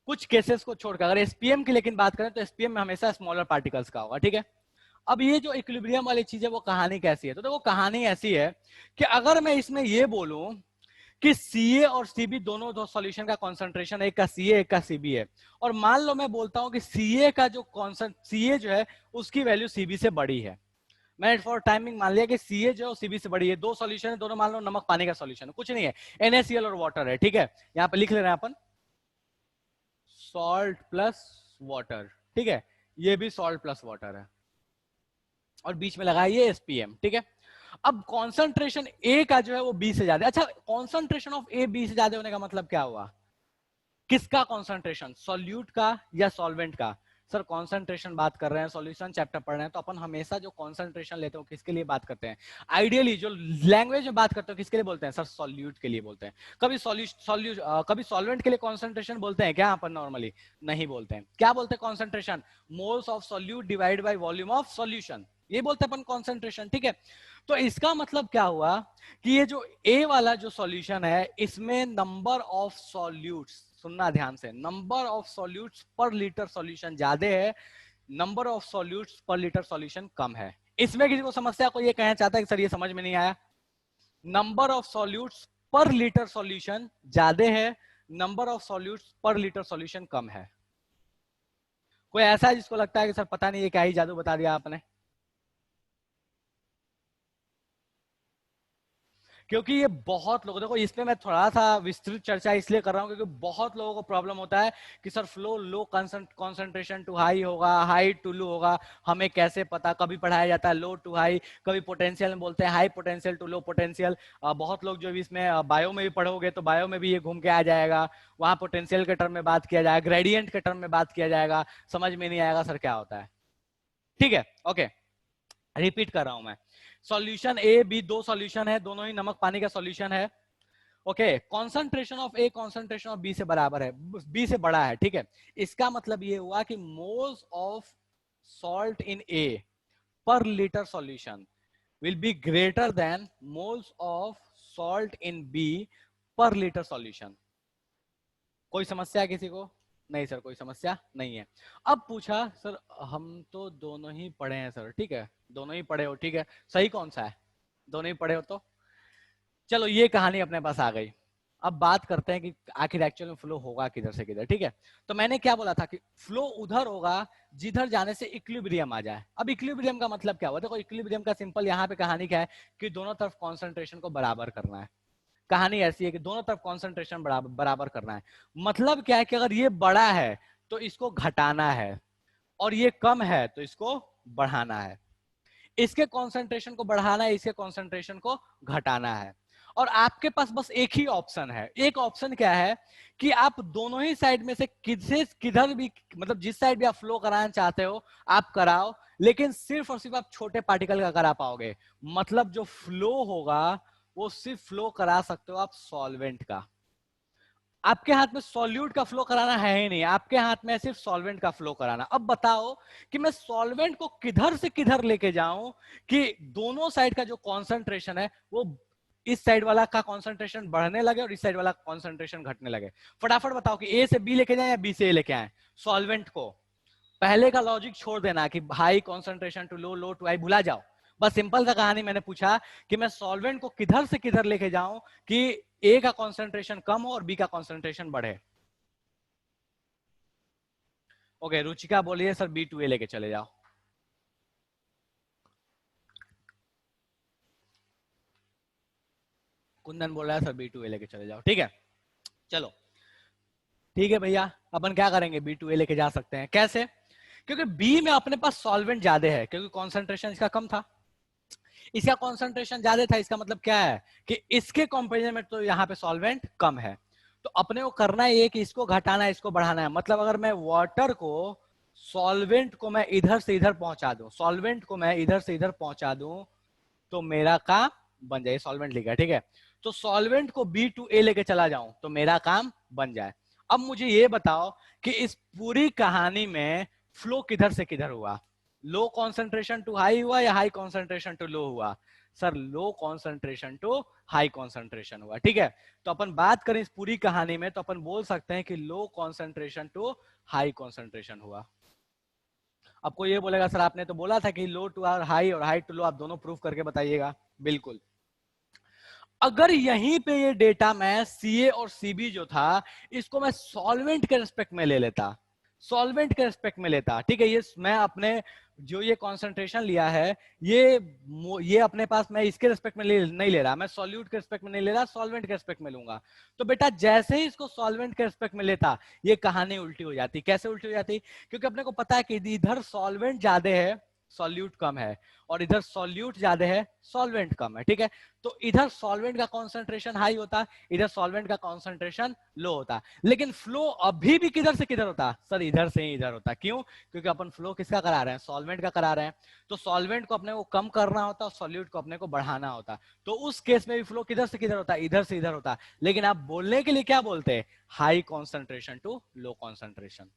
Speaker 1: कुछ केसेस को छोड़कर, अगर एसपीएम की लेकिन बात करें तो एसपीएम में हमेशा स्मॉलर पार्टिकल्स का होगा, ठीक है। अब ये जो इक्विलिब्रियम वाली चीज है वो कहानी कैसी है, तो देखो कहानी ऐसी है कि अगर मैं इसमें ये बोलूं कि सीए और सीबी दोनों दो सॉल्यूशन का कंसंट्रेशन एक का सीए एक का सीबी है, और मान लो मैं बोलता हूं कि सीए का जो सीए जो है उसकी वैल्यू सीबी से बड़ी है, मैंने फॉर टाइमिंग मान लिया कि सीए जो है सीबी से बड़ी है, दो सॉल्यूशन है, दोनों मान लो नमक पानी का सॉल्यूशन है, कुछ नहीं है, NaCl और वाटर है, ठीक है। यहाँ पे लिख ले रहे हैं अपन सॉल्ट प्लस वाटर, ठीक है, ये भी सॉल्ट प्लस वाटर है, और बीच में लगा ये एसपीएम, ठीक है। अब कॉन्सेंट्रेशन ए का जो है वो बी से ज्यादा, अच्छा कॉन्सेंट्रेशन ऑफ ए बी से ज्यादा होने का मतलब क्या हुआ, किसका कॉन्सेंट्रेशन, सॉल्यूट का या सॉल्वेंट का, सर कॉन्सेंट्रेशन बात कर रहे हैं, सॉल्यूशन चैप्टर पढ़ रहे हैं, तो अपन हमेशा जो कॉन्सेंट्रेशन लेते हो किसके लिए बात करते हैं? आइडियली जो लैंग्वेज में बात करते हो किसके लिए बोलते हैं सर? सॉल्यूट के लिए बोलते हैं। कभी कभी सॉल्वेंट के लिए कॉन्सेंट्रेशन बोलते हैं क्या अपन? नॉर्मली नहीं बोलते हैं। क्या बोलते हैं concentration? Moles of solute divide by volume of solution, ये बोलते हैं अपन कॉन्सेंट्रेशन। ठीक है, तो इसका मतलब क्या हुआ कि ये जो ए वाला जो सॉल्यूशन है इसमें नंबर ऑफ सॉल्यूट्स, सुनना ध्यान से, नंबर ऑफ सॉल्यूट्स पर लीटर सॉल्यूशन ज्यादा है, नंबर ऑफ सॉल्यूट्स पर लीटर सॉल्यूशन कम है। इसमें किसी को समस्या, को ये कहना चाहता है कि सर ये समझ में नहीं आया? नंबर ऑफ सॉल्यूट्स पर लीटर सॉल्यूशन ज्यादा है, नंबर ऑफ सॉल्यूट्स पर लीटर सॉल्यूशन कम है। कोई ऐसा है जिसको लगता है कि सर पता नहीं ये क्या ही जादू बता दिया आपने? क्योंकि ये बहुत लोगों, देखो इसमें मैं थोड़ा सा विस्तृत चर्चा इसलिए कर रहा हूं क्योंकि बहुत लोगों को प्रॉब्लम होता है कि sir flow low concentration to high होगा, हाई टू लो होगा, हमें कैसे पता? कभी पढ़ाया जाता है लो टू हाई, कभी पोटेंशियल में बोलते हैं high potential to low potential. बहुत लोग जो भी इसमें बायो में भी पढ़ोगे तो बायो में भी ये घूम के आ जाएगा, वहां पोटेंशियल के टर्म में बात किया जाएगा, ग्रेडियंट के टर्म में बात किया जाएगा, समझ में नहीं आएगा सर क्या होता है। ठीक है, ओके, रिपीट कर रहा हूं मैं। सॉल्यूशन ए बी, दो सॉल्यूशन है, दोनों ही नमक पानी का सॉल्यूशन है। Okay, concentration of A concentration of B से बराबर है, बी से बड़ा है। ठीक है, इसका मतलब ये हुआ कि moles of salt in A per litre solution will be greater than moles of salt in B per litre solution. कोई समस्या है किसी को? नहीं सर कोई समस्या नहीं है। अब पूछा सर हम तो दोनों ही पढ़े हैं सर, ठीक है दोनों ही पढ़े हो, ठीक है सही कौन सा है? दोनों ही पढ़े हो तो चलो ये कहानी अपने पास आ गई। अब बात करते हैं कि आखिर एक्चुअल में फ्लो होगा किधर से किधर। ठीक है, तो मैंने क्या बोला था कि फ्लो उधर होगा जिधर जाने से इक्विलिब्रियम आ जाए। अब इक्विलिब्रियम का मतलब क्या हुआ? देखो इक्विलिब्रियम का सिंपल यहाँ पे कहानी क्या है कि दोनों तरफ कॉन्सेंट्रेशन को बराबर करना है। कहानी ऐसी है कि दोनों तरफ कॉन्सेंट्रेशन बराबर करना है। मतलब क्या है कि अगर ये बड़ा है तो इसको घटाना है, और ये कम है तो इसको बढ़ाना है। इसके कॉन्सेंट्रेशन को बढ़ाना है, इसके कॉन्सेंट्रेशन को घटाना है। और आपके पास बस एक ही ऑप्शन है। एक ऑप्शन क्या है कि आप दोनों ही साइड में से किधर भी, मतलब जिस साइड भी आप फ्लो कराना चाहते हो आप कराओ, लेकिन सिर्फ और सिर्फ आप छोटे पार्टिकल का करा पाओगे। मतलब जो फ्लो होगा वो सिर्फ फ्लो करा सकते हो आप सॉल्वेंट का। आपके हाथ में सॉल्यूट का फ्लो कराना है ही नहीं, आपके हाथ में सिर्फ सॉल्वेंट का फ्लो कराना। अब बताओ कि मैं सॉल्वेंट को किधर से किधर लेके जाऊं कि दोनों साइड का जो कॉन्सेंट्रेशन है वो इस साइड वाला का कॉन्सेंट्रेशन बढ़ने लगे और इस साइड वाला कॉन्सेंट्रेशन घटने लगे। फटाफट बताओ कि ए से बी लेके जाए या बी से ए लेके आए सॉल्वेंट को। पहले का लॉजिक छोड़ देना कि high concentration to low, low to high, भुला जाओ। बस सिंपल सा कहानी मैंने पूछा कि मैं सॉल्वेंट को किधर से किधर लेके जाऊं कि ए का कॉन्सेंट्रेशन कम हो और बी का कॉन्सेंट्रेशन बढ़े। ओके, रुचिका बोलिए सर बी टू ए लेके चले जाओ। कुंदन बोल रहा है सर बी टू ए लेके चले जाओ। ठीक है चलो ठीक है भैया, अपन क्या करेंगे बी टू ए लेके जा सकते हैं। कैसे? क्योंकि बी में अपने पास सॉल्वेंट ज्यादा है, क्योंकि कॉन्सेंट्रेशन इसका कम था, इसका कॉन्सेंट्रेशन ज्यादा था। इसका मतलब क्या है कि इसके कंपेरिजन में तो यहाँ पे सॉल्वेंट कम है। तो अपने को करना है कि इसको घटाना है, इसको बढ़ाना है। मतलब अगर मैं वाटर को, सॉल्वेंट को मैं इधर से इधर पहुंचा दूं, सॉल्वेंट को मैं इधर से इधर पहुंचा दूं तो मेरा काम बन जाए। सॉल्वेंट लिखा है ठीक है, तो सॉल्वेंट को बी टू ए लेके चला जाऊं तो मेरा काम बन जाए। अब मुझे ये बताओ कि इस पूरी कहानी में फ्लो किधर से किधर हुआ? लो कॉन्सेंट्रेशन टू हाई हुआ या हाई कॉन्सेंट्रेशन टू लो हुआ? Sir low concentration to high concentration हुआ। ठीक है, तो अपन बात करें इस पूरी कहानी में तो अपन बोल सकते हैं कि low concentration to high concentration हुआ। अब कोई ये बोलेगा सर आपने तो बोला था कि लो टू हाई और हाई टू लो, आप दोनों प्रूफ करके बताइएगा। बिल्कुल, अगर यहीं पे ये डेटा मैं सीए और सीबी जो था इसको मैं सॉल्वेंट के रिस्पेक्ट में ले लेता, सॉल्वेंट के रिस्पेक्ट में लेता, ठीक है, ये मैं अपने जो ये कॉन्सेंट्रेशन लिया है ये अपने पास मैं इसके रिस्पेक्ट में नहीं ले रहा, मैं सॉल्यूट के रिस्पेक्ट में नहीं ले रहा, सॉल्वेंट के रिस्पेक्ट में लूंगा। तो बेटा जैसे ही इसको सॉल्वेंट के रिस्पेक्ट में लेता ये कहानी उल्टी हो जाती। कैसे उल्टी हो जाती? क्योंकि अपने को पता है कि इधर सॉल्वेंट ज्यादा है, सॉल्यूट कम है, और इधर सॉल्यूट ज्यादा है, सॉल्वेंट कम है, ठीक है। तो इधर सॉल्वेंट का कॉन्सेंट्रेशन हाई होता, इधर सॉल्वेंट का कॉन्सेंट्रेशन लो होता, लेकिन फ्लो अभी भी किधर से किधर होता सर, इधर से ही इधर होता। क्यों? क्योंकि अपन फ्लो किसका करा रहे हैं, सॉल्वेंट का करा रहे हैं। तो सॉल्वेंट को अपने को कम करना होता और सॉल्यूट को अपने को बढ़ाना होता, तो उस केस में भी फ्लो किधर से किधर होता, इधर से इधर होता। लेकिन आप बोलने के लिए क्या बोलते हैं, high concentration to low concentration,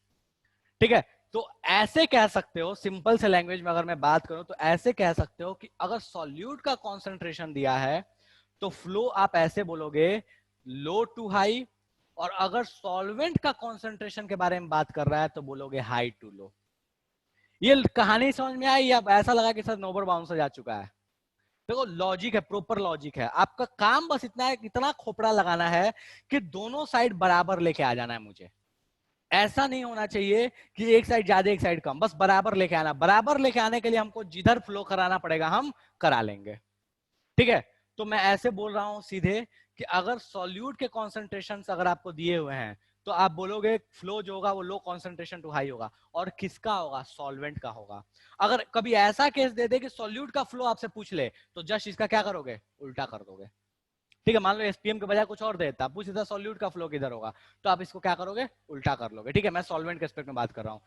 Speaker 1: ठीक है। तो ऐसे कह सकते हो, सिंपल से लैंग्वेज में अगर मैं बात करूं तो ऐसे कह सकते हो कि अगर सॉल्यूट का कॉन्सेंट्रेशन दिया है तो फ्लो आप ऐसे बोलोगे लो टू हाई, और अगर सॉल्वेंट का कॉन्सेंट्रेशन के बारे में बात कर रहा है तो बोलोगे हाई टू लो। ये कहानी समझ में आई या ऐसा लगा कि सर नोबर बाउंसर जा चुका है? देखो लॉजिक है, प्रॉपर लॉजिक है, आपका काम बस इतना है, इतना खोपड़ा लगाना है कि दोनों साइड बराबर लेके आ जाना है मुझे। ऐसा नहीं होना चाहिए कि एक साइड ज्यादा एक साइड कम, बस बराबर लेके आना। बराबर लेके आने के लिए हमको जिधर फ्लो कराना पड़ेगा हम करा लेंगे, ठीक है। तो मैं ऐसे बोल रहा हूं सीधे कि अगर सॉल्यूट के कॉन्सेंट्रेशन अगर आपको दिए हुए हैं तो आप बोलोगे फ्लो जो होगा वो लो कॉन्सेंट्रेशन टू हाई होगा, और किसका होगा, सॉल्वेंट का होगा। अगर कभी ऐसा केस दे दे कि सॉल्यूट का फ्लो आपसे पूछ ले तो जस्ट इसका क्या करोगे, उल्टा कर दोगे, ठीक है। मान लो एसपीएम के बजाय कुछ और देता, पूछ देता सॉल्यूट का फ्लो किधर होगा, तो आप इसको क्या करोगे, उल्टा कर लोगे, ठीक है। मैं सॉल्वेंट के एस्पेक्ट में बात कर रहा हूं।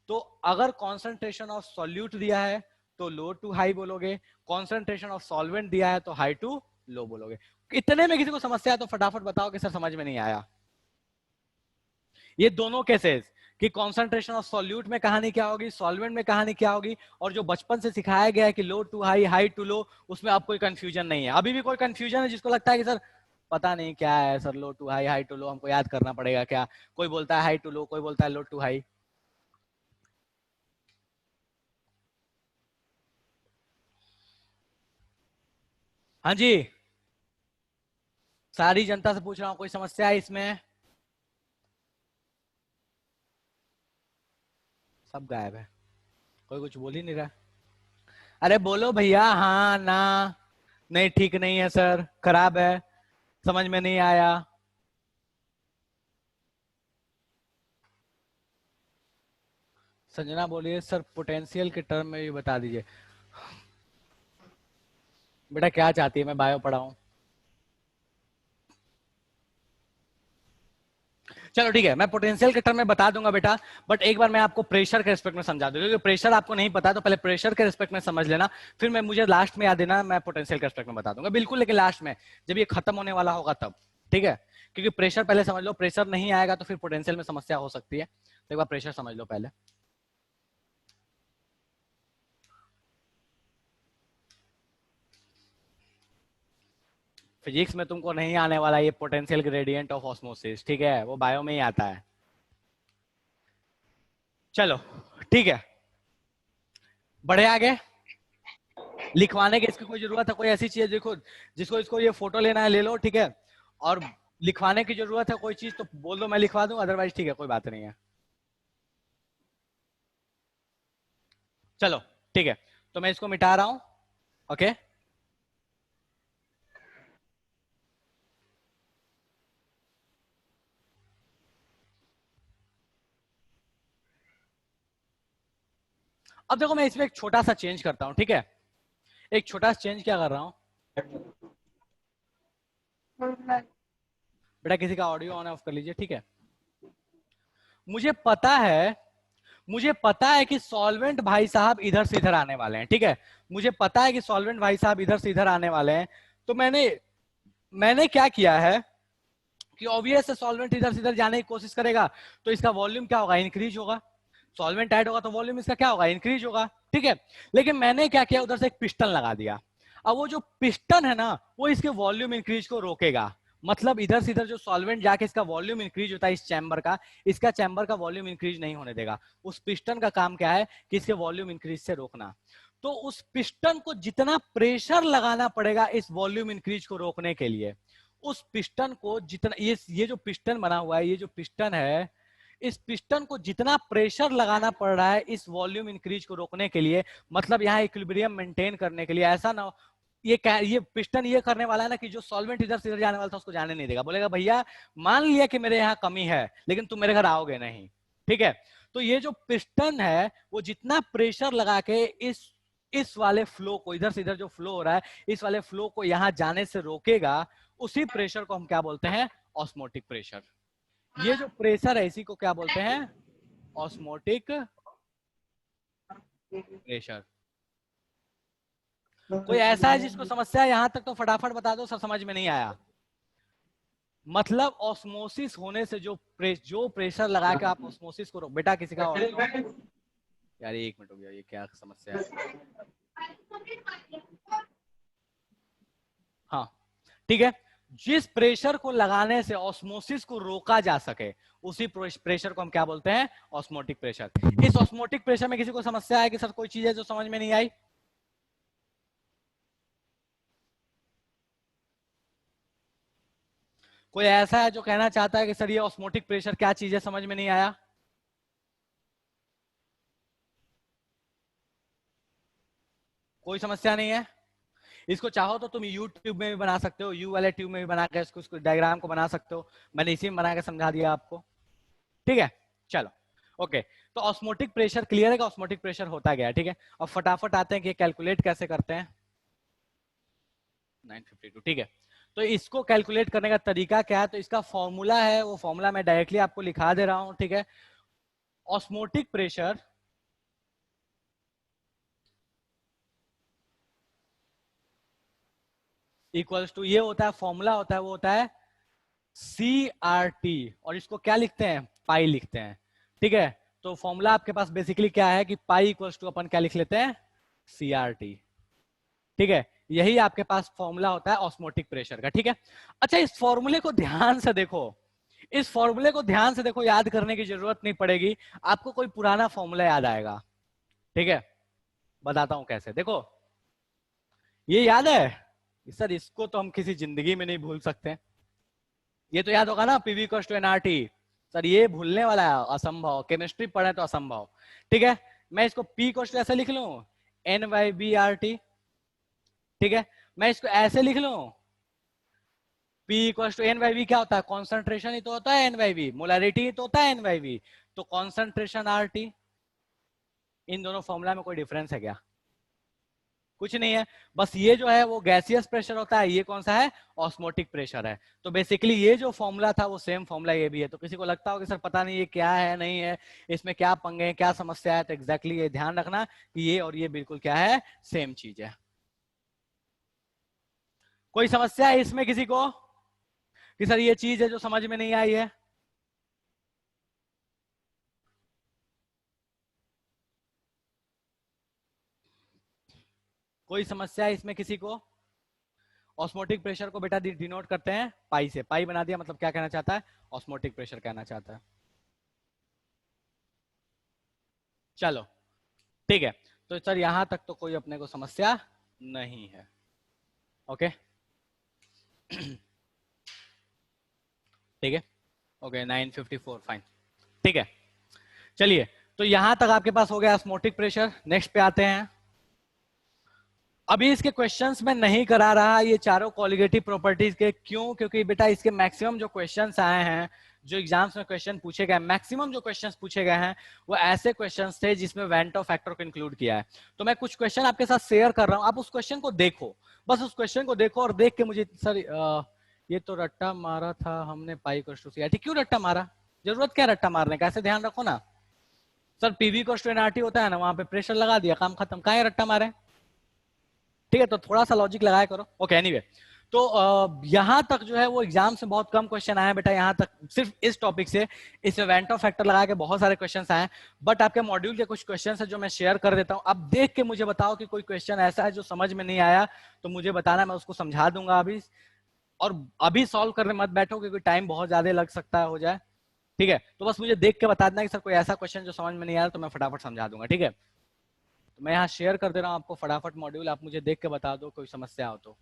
Speaker 1: तो अगर कॉन्सेंट्रेशन ऑफ सॉल्यूट दिया है तो लो टू हाई बोलोगे, कॉन्सेंट्रेशन ऑफ सॉल्वेंट दिया है तो हाई टू लो बोलोगे। इतने में किसी को समस्या है तो फटाफट बताओ कि सर समझ में नहीं आया। ये दोनों केसेस कि कॉन्सेंट्रेशन ऑफ सॉल्यूट में कहानी क्या होगी, सॉल्वेंट में कहानी क्या होगी, और जो बचपन से सिखाया गया है कि लो टू हाई, हाई टू लो, उसमें अब कोई कंफ्यूजन नहीं है। अभी भी कोई कंफ्यूजन है जिसको लगता है कि सर पता नहीं क्या है sir, low to high, high to low हमको याद करना पड़ेगा क्या? कोई बोलता है हाई टू लो, कोई बोलता है लो टू हाई। हाँ जी, सारी जनता से पूछ रहा हूं, कोई समस्या है इसमें? सब गायब है, कोई कुछ बोल ही नहीं रहा। अरे बोलो भैया, हाँ ना, नहीं ठीक नहीं है सर, खराब है, समझ में नहीं आया। संजना बोलिए सर पोटेंशियल के टर्म में भी बता दीजिए। बेटा क्या चाहती है, मैं बायो पढ़ाऊं? चलो ठीक है, मैं पोटेंशियल के टर्म में बता दूंगा बेटा, बट एक बार मैं आपको प्रेशर के रिस्पेक्ट में समझा दूंगा, क्योंकि प्रेशर आपको नहीं पता तो पहले प्रेशर के रिस्पेक्ट में समझ लेना, फिर मैं मुझे लास्ट में याद देना, मैं पोटेंशियल के रिस्पेक्ट में बता दूंगा बिल्कुल, लेकिन लास्ट में जब ये खत्म होने वाला होगा तब, ठीक है। क्योंकि प्रेशर पहले समझ लो, प्रेशर नहीं आएगा तो फिर पोटेंशियल में समस्या हो सकती है, तो एक बार प्रेशर समझ लो पहले। फिजिक्स में तुमको नहीं आने वाला ये पोटेंशियल ग्रेडियंट ऑफ ऑस्मोसिस, ठीक है, वो बायो में ही आता है। चलो ठीक है, बढ़े आगे। लिखवाने की इसकी कोई जरूरत है, कोई ऐसी चीज देखो जिसको इसको ये फोटो लेना है ले लो, ठीक है, और लिखवाने की जरूरत है कोई चीज तो बोल दो मैं लिखवा दूं, अदरवाइज ठीक है कोई बात नहीं है। चलो ठीक है, तो मैं इसको मिटा रहा हूं, ओके। अब देखो मैं इसमें एक छोटा सा चेंज करता हूं, ठीक है, एक छोटा सा चेंज क्या कर रहा हूं, बेटा किसी का ऑडियो ऑन ऑफ कर लीजिए, ठीक है। मुझे पता है कि सॉल्वेंट भाई साहब इधर से इधर आने वाले हैं, ठीक है, मुझे पता है कि सॉल्वेंट भाई साहब इधर से इधर आने वाले हैं, तो मैंने क्या किया है कि ऑब्वियस है सॉल्वेंट इधर से इधर जाने की कोशिश करेगा तो इसका वॉल्यूम क्या होगा, इंक्रीज होगा। सॉल्वेंट ऐड होगा तो वॉल्यूम इसका क्या होगा, इंक्रीज होगा, ठीक है। लेकिन मैंने क्या किया, उधर से एक पिस्टन लगा दिया। अब वो जो पिस्टन है ना वो इसके वॉल्यूम इंक्रीज को रोकेगा, मतलब इधर से इधर जो सॉल्वेंट जाके इसका वॉल्यूम इंक्रीज होता है इस चैम्बर का, इसका चैम्बर का वॉल्यूम इंक्रीज नहीं होने देगा। उस पिस्टन का काम क्या है कि इसके वॉल्यूम इंक्रीज से रोकना। तो उस पिस्टन को जितना प्रेशर लगाना पड़ेगा इस वॉल्यूम इंक्रीज को रोकने के लिए, उस पिस्टन को जितना ये जो पिस्टन बना हुआ है, ये जो पिस्टन है, इस पिस्टन को जितना प्रेशर लगाना पड़ रहा है इस वॉल्यूम इंक्रीज को रोकने के लिए, मतलब यहाँ इक्विलिब्रियम मेंटेन करने के लिए, ऐसा ना ये पिस्टन ये करने वाला है ना कि जो सॉल्वेंट इधर से इधर जाने वाला था उसको जाने नहीं देगा, बोलेगा भैया मान लिया कि मेरे यहाँ कमी है लेकिन तुम मेरे घर आओगे नहीं, ठीक है। तो ये जो पिस्टन है वो जितना प्रेशर लगा के इस इस वाले फ्लो को, इधर से इधर जो फ्लो हो रहा है, इस वाले फ्लो को यहां जाने से रोकेगा, उसी प्रेशर को हम क्या बोलते हैं? Osmotic pressure. ये जो प्रेशर है इसी को क्या बोलते हैं? Osmotic pressure. कोई ऐसा है जिसको समस्या है यहां तक? तो फटाफट बता दो सर, समझ में नहीं आया। मतलब ऑस्मोसिस होने से जो प्रेशर लगा के आप ऑस्मोसिस को बेटा किसी का और यार 1 मिनट हो गया, ये क्या समस्या है? हाँ ठीक है, जिस प्रेशर को लगाने से ऑस्मोसिस को रोका जा सके, उसी प्रेशर को हम क्या बोलते हैं? Osmotic pressure. इस ऑस्मोटिक प्रेशर में किसी को समस्या है कि सर कोई चीज है जो समझ में नहीं आई? कोई ऐसा है जो कहना चाहता है कि सर ये ऑस्मोटिक प्रेशर क्या चीज है, समझ में नहीं आया? कोई समस्या नहीं है? इसको चाहो तो तुम YouTube में भी बना सकते हो, यू वाले ट्यूब में भी बना के इसको डायग्राम को बना सकते हो। मैंने इसी में बना के समझा दिया आपको, ठीक है। चलो ओके, तो ऑस्मोटिक प्रेशर क्लियर है कि ऑस्मोटिक प्रेशर होता गया, ठीक है। अब फटाफट आते हैं कि कैलकुलेट कैसे करते हैं। 952, ठीक है। तो इसको कैलकुलेट करने का तरीका क्या है? तो इसका फॉर्मूला है, वो फॉर्मूला मैं डायरेक्टली आपको लिखा दे रहा हूं, ठीक है। ऑस्मोटिक प्रेशर इक्वल्स टू, ये होता है फॉर्मूला होता है, वो होता है CRT, और इसको क्या लिखते हैं? पाई लिखते हैं, ठीक है। तो फॉर्मूला आपके पास बेसिकली क्या है कि पाई इक्वल्स टू अपन क्या लिख लेते हैं? CRT, ठीक है। यही आपके पास फॉर्मूला होता है ऑस्मोटिक प्रेशर का, ठीक है। अच्छा, इस फॉर्मूले को ध्यान से देखो, इस फॉर्मूले को ध्यान से देखो, याद करने की जरूरत नहीं पड़ेगी आपको, कोई पुराना फॉर्मूला याद आएगा, ठीक है। बताता हूं कैसे, देखो ये याद है सर, इसको तो हम किसी जिंदगी में नहीं भूल सकते। ये तो याद होगा ना, PV equals to NRT। Sir ये भूलने वाला है, असंभव, केमिस्ट्री पढ़े तो असंभव, ठीक है। मैं इसको P इक्वल्स टू ऐसे लिख लूं, NYBRT, ठीक है। मैं इसको ऐसे लिख लूं, P इक्वल्स टू NYV, क्या होता है? कॉन्सेंट्रेशन ही तो होता है NYV, मोलैरिटी ही तो होता है NYV, तो कॉन्सेंट्रेशन RT। इन दोनों फॉर्मूला में कोई डिफरेंस है क्या? कुछ नहीं है। बस ये जो है वो गैसियस प्रेशर होता है, ये कौन सा है? ऑस्मोटिक प्रेशर है। तो बेसिकली ये जो फॉर्मूला था वो सेम फॉर्मूला ये भी है। तो किसी को लगता हो कि सर पता नहीं ये क्या है, नहीं है, इसमें क्या पंगे हैं, क्या समस्या है, तो एग्जैक्टली ये ध्यान रखना कि ये और ये बिल्कुल क्या है? सेम चीज है। कोई समस्या है इसमें किसी को कि सर ये चीज है जो समझ में नहीं आई है? कोई समस्या है इसमें किसी को? ऑस्मोटिक प्रेशर को बेटा डिनोट करते हैं पाई से, पाई बना दिया, मतलब क्या कहना चाहता है? ऑस्मोटिक प्रेशर कहना चाहता है। चलो ठीक है, तो सर यहां तक तो कोई अपने को समस्या नहीं है, ओके। ठीक है, ओके 954, फाइन, ठीक है। चलिए, तो यहां तक आपके पास हो गया ऑस्मोटिक प्रेशर। नेक्स्ट पे आते हैं। अभी इसके क्वेश्चंस में नहीं करा रहा ये चारों कॉलिगेटिव प्रॉपर्टीज के, क्यों? क्योंकि बेटा इसके मैक्सिमम जो क्वेश्चंस आए हैं, जो एग्जाम्स में क्वेश्चन पूछे गए, मैक्सिमम जो क्वेश्चंस पूछे गए हैं वो ऐसे क्वेश्चंस थे जिसमें वेंटो फैक्टर को इंक्लूड किया है। तो मैं कुछ क्वेश्चन आपके साथ शेयर कर रहा हूं, आप उस क्वेश्चन को देखो, बस उस क्वेश्चन को देखो और देख के मुझे सर ये तो रट्टा मारा था हमने, पाई कोष्टू CRT, क्यों रट्टा मारा? जरूरत क्या रट्टा मारने का? ऐसे ध्यान रखो ना सर, PV कोष्टू NRT होता है ना, वहां पे प्रेशर लगा दिया, काम खत्म, काहे रट्टा मारे? ठीक है, तो थोड़ा सा लॉजिक लगाया करो, ओके। एनीवे, तो यहां तक जो है वो एग्जाम से बहुत कम क्वेश्चन आए बेटा, यहां तक सिर्फ इस टॉपिक से, इस वेंटो फैक्टर लगा के बहुत सारे क्वेश्चन आए। बट आपके मॉड्यूल के कुछ क्वेश्चन है जो मैं शेयर कर देता हूं, अब देख के मुझे बताओ कि कोई क्वेश्चन ऐसा है जो समझ में नहीं आया, तो मुझे बताना, मैं उसको समझा दूंगा अभी। और अभी सॉल्व करने मत बैठो क्योंकि टाइम बहुत ज्यादा लग सकता है, हो जाए, ठीक है। तो बस मुझे देख के बता देना कि सर कोई ऐसा क्वेश्चन जो समझ में नहीं आया, तो मैं फटाफट समझा दूंगा, ठीक है। तो मैं यहाँ शेयर कर दे रहा हूँ आपको फटाफट मॉड्यूल, आप मुझे देख के बता दो कोई समस्या हो तो।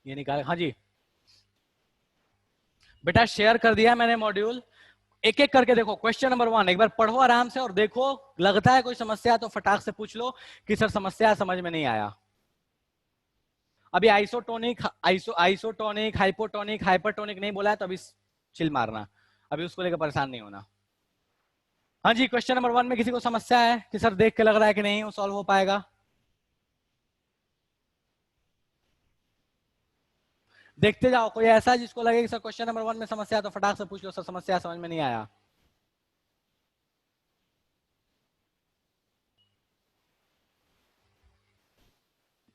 Speaker 1: ये निकाल, हाँ जी बेटा शेयर कर दिया मैंने मॉड्यूल। एक एक करके देखो। क्वेश्चन नंबर 1 एक बार पढ़ो आराम से और देखो, लगता है कोई समस्या तो फटाक से पूछ लो कि सर समस्या समझ में नहीं आया। अभी आइसोटोनिक हाइपोटोनिक हाइपरटोनिक नहीं बोला है तो अभी चिल मारना, अभी उसको लेकर परेशान नहीं होना। हाँ जी, क्वेश्चन नंबर 1 में किसी को समस्या है कि सर देख के लग रहा है कि नहीं वो सॉल्व हो पाएगा? देखते जाओ, कोई ऐसा है जिसको लगे कि सर क्वेश्चन नंबर 1 में समस्या है तो फटाक से पूछ लो, सर समस्या समझ में नहीं आया।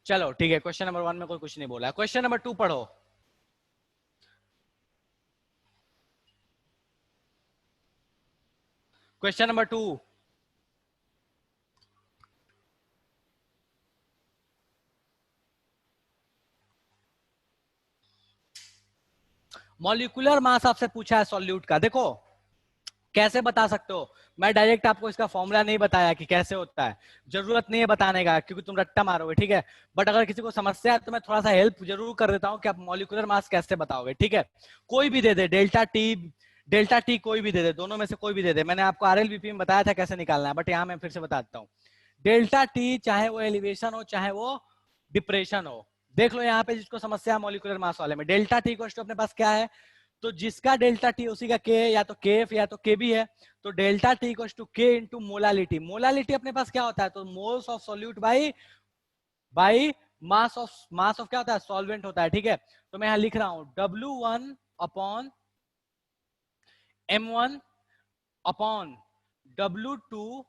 Speaker 1: चलो ठीक है, क्वेश्चन नंबर 1 में कोई कुछ नहीं बोला। क्वेश्चन नंबर 2 पढ़ो। क्वेश्चन नंबर 2, मॉलिक्यूलर मास आपसे पूछा है सॉल्यूट का। देखो कैसे बता सकते हो, मैं डायरेक्ट आपको इसका फॉर्मूला नहीं बताया कि कैसे होता है, जरूरत नहीं है बताने का क्योंकि तुम रट्टा मारोगे, ठीक है। बट अगर किसी को समस्या है तो मैं थोड़ा सा हेल्प जरूर कर देता हूं कि आप मॉलिक्यूलर मास कैसे बताओगे, ठीक है। कोई भी दे दे, डेल्टा टी कोई भी दे दे, दोनों में से कोई भी दे दे। मैंने आपको आरएलबीपी में बताया था कैसे निकालना है, बट यहाँ मैं फिर से बता देता हूँ। डेल्टा टी चाहे वो एलिवेशन हो चाहे वो डिप्रेशन हो, देख लो यहाँ पे जिसको समस्या है मॉलिक्यूलर मास वाले में, डेल्टा टी को अपने पास क्या है, तो जिसका डेल्टा टी उसी का के या तो के एफ या तो के बी है, तो डेल्टा टी इक्वल्स टू के इंटू मोलालिटी। मोलालिटी अपने पास क्या होता है, तो moles of solute by mass of क्या होता है, सॉल्वेंट होता है, ठीक है। तो मैं यहां लिख रहा हूं W1 upon M1 upon W2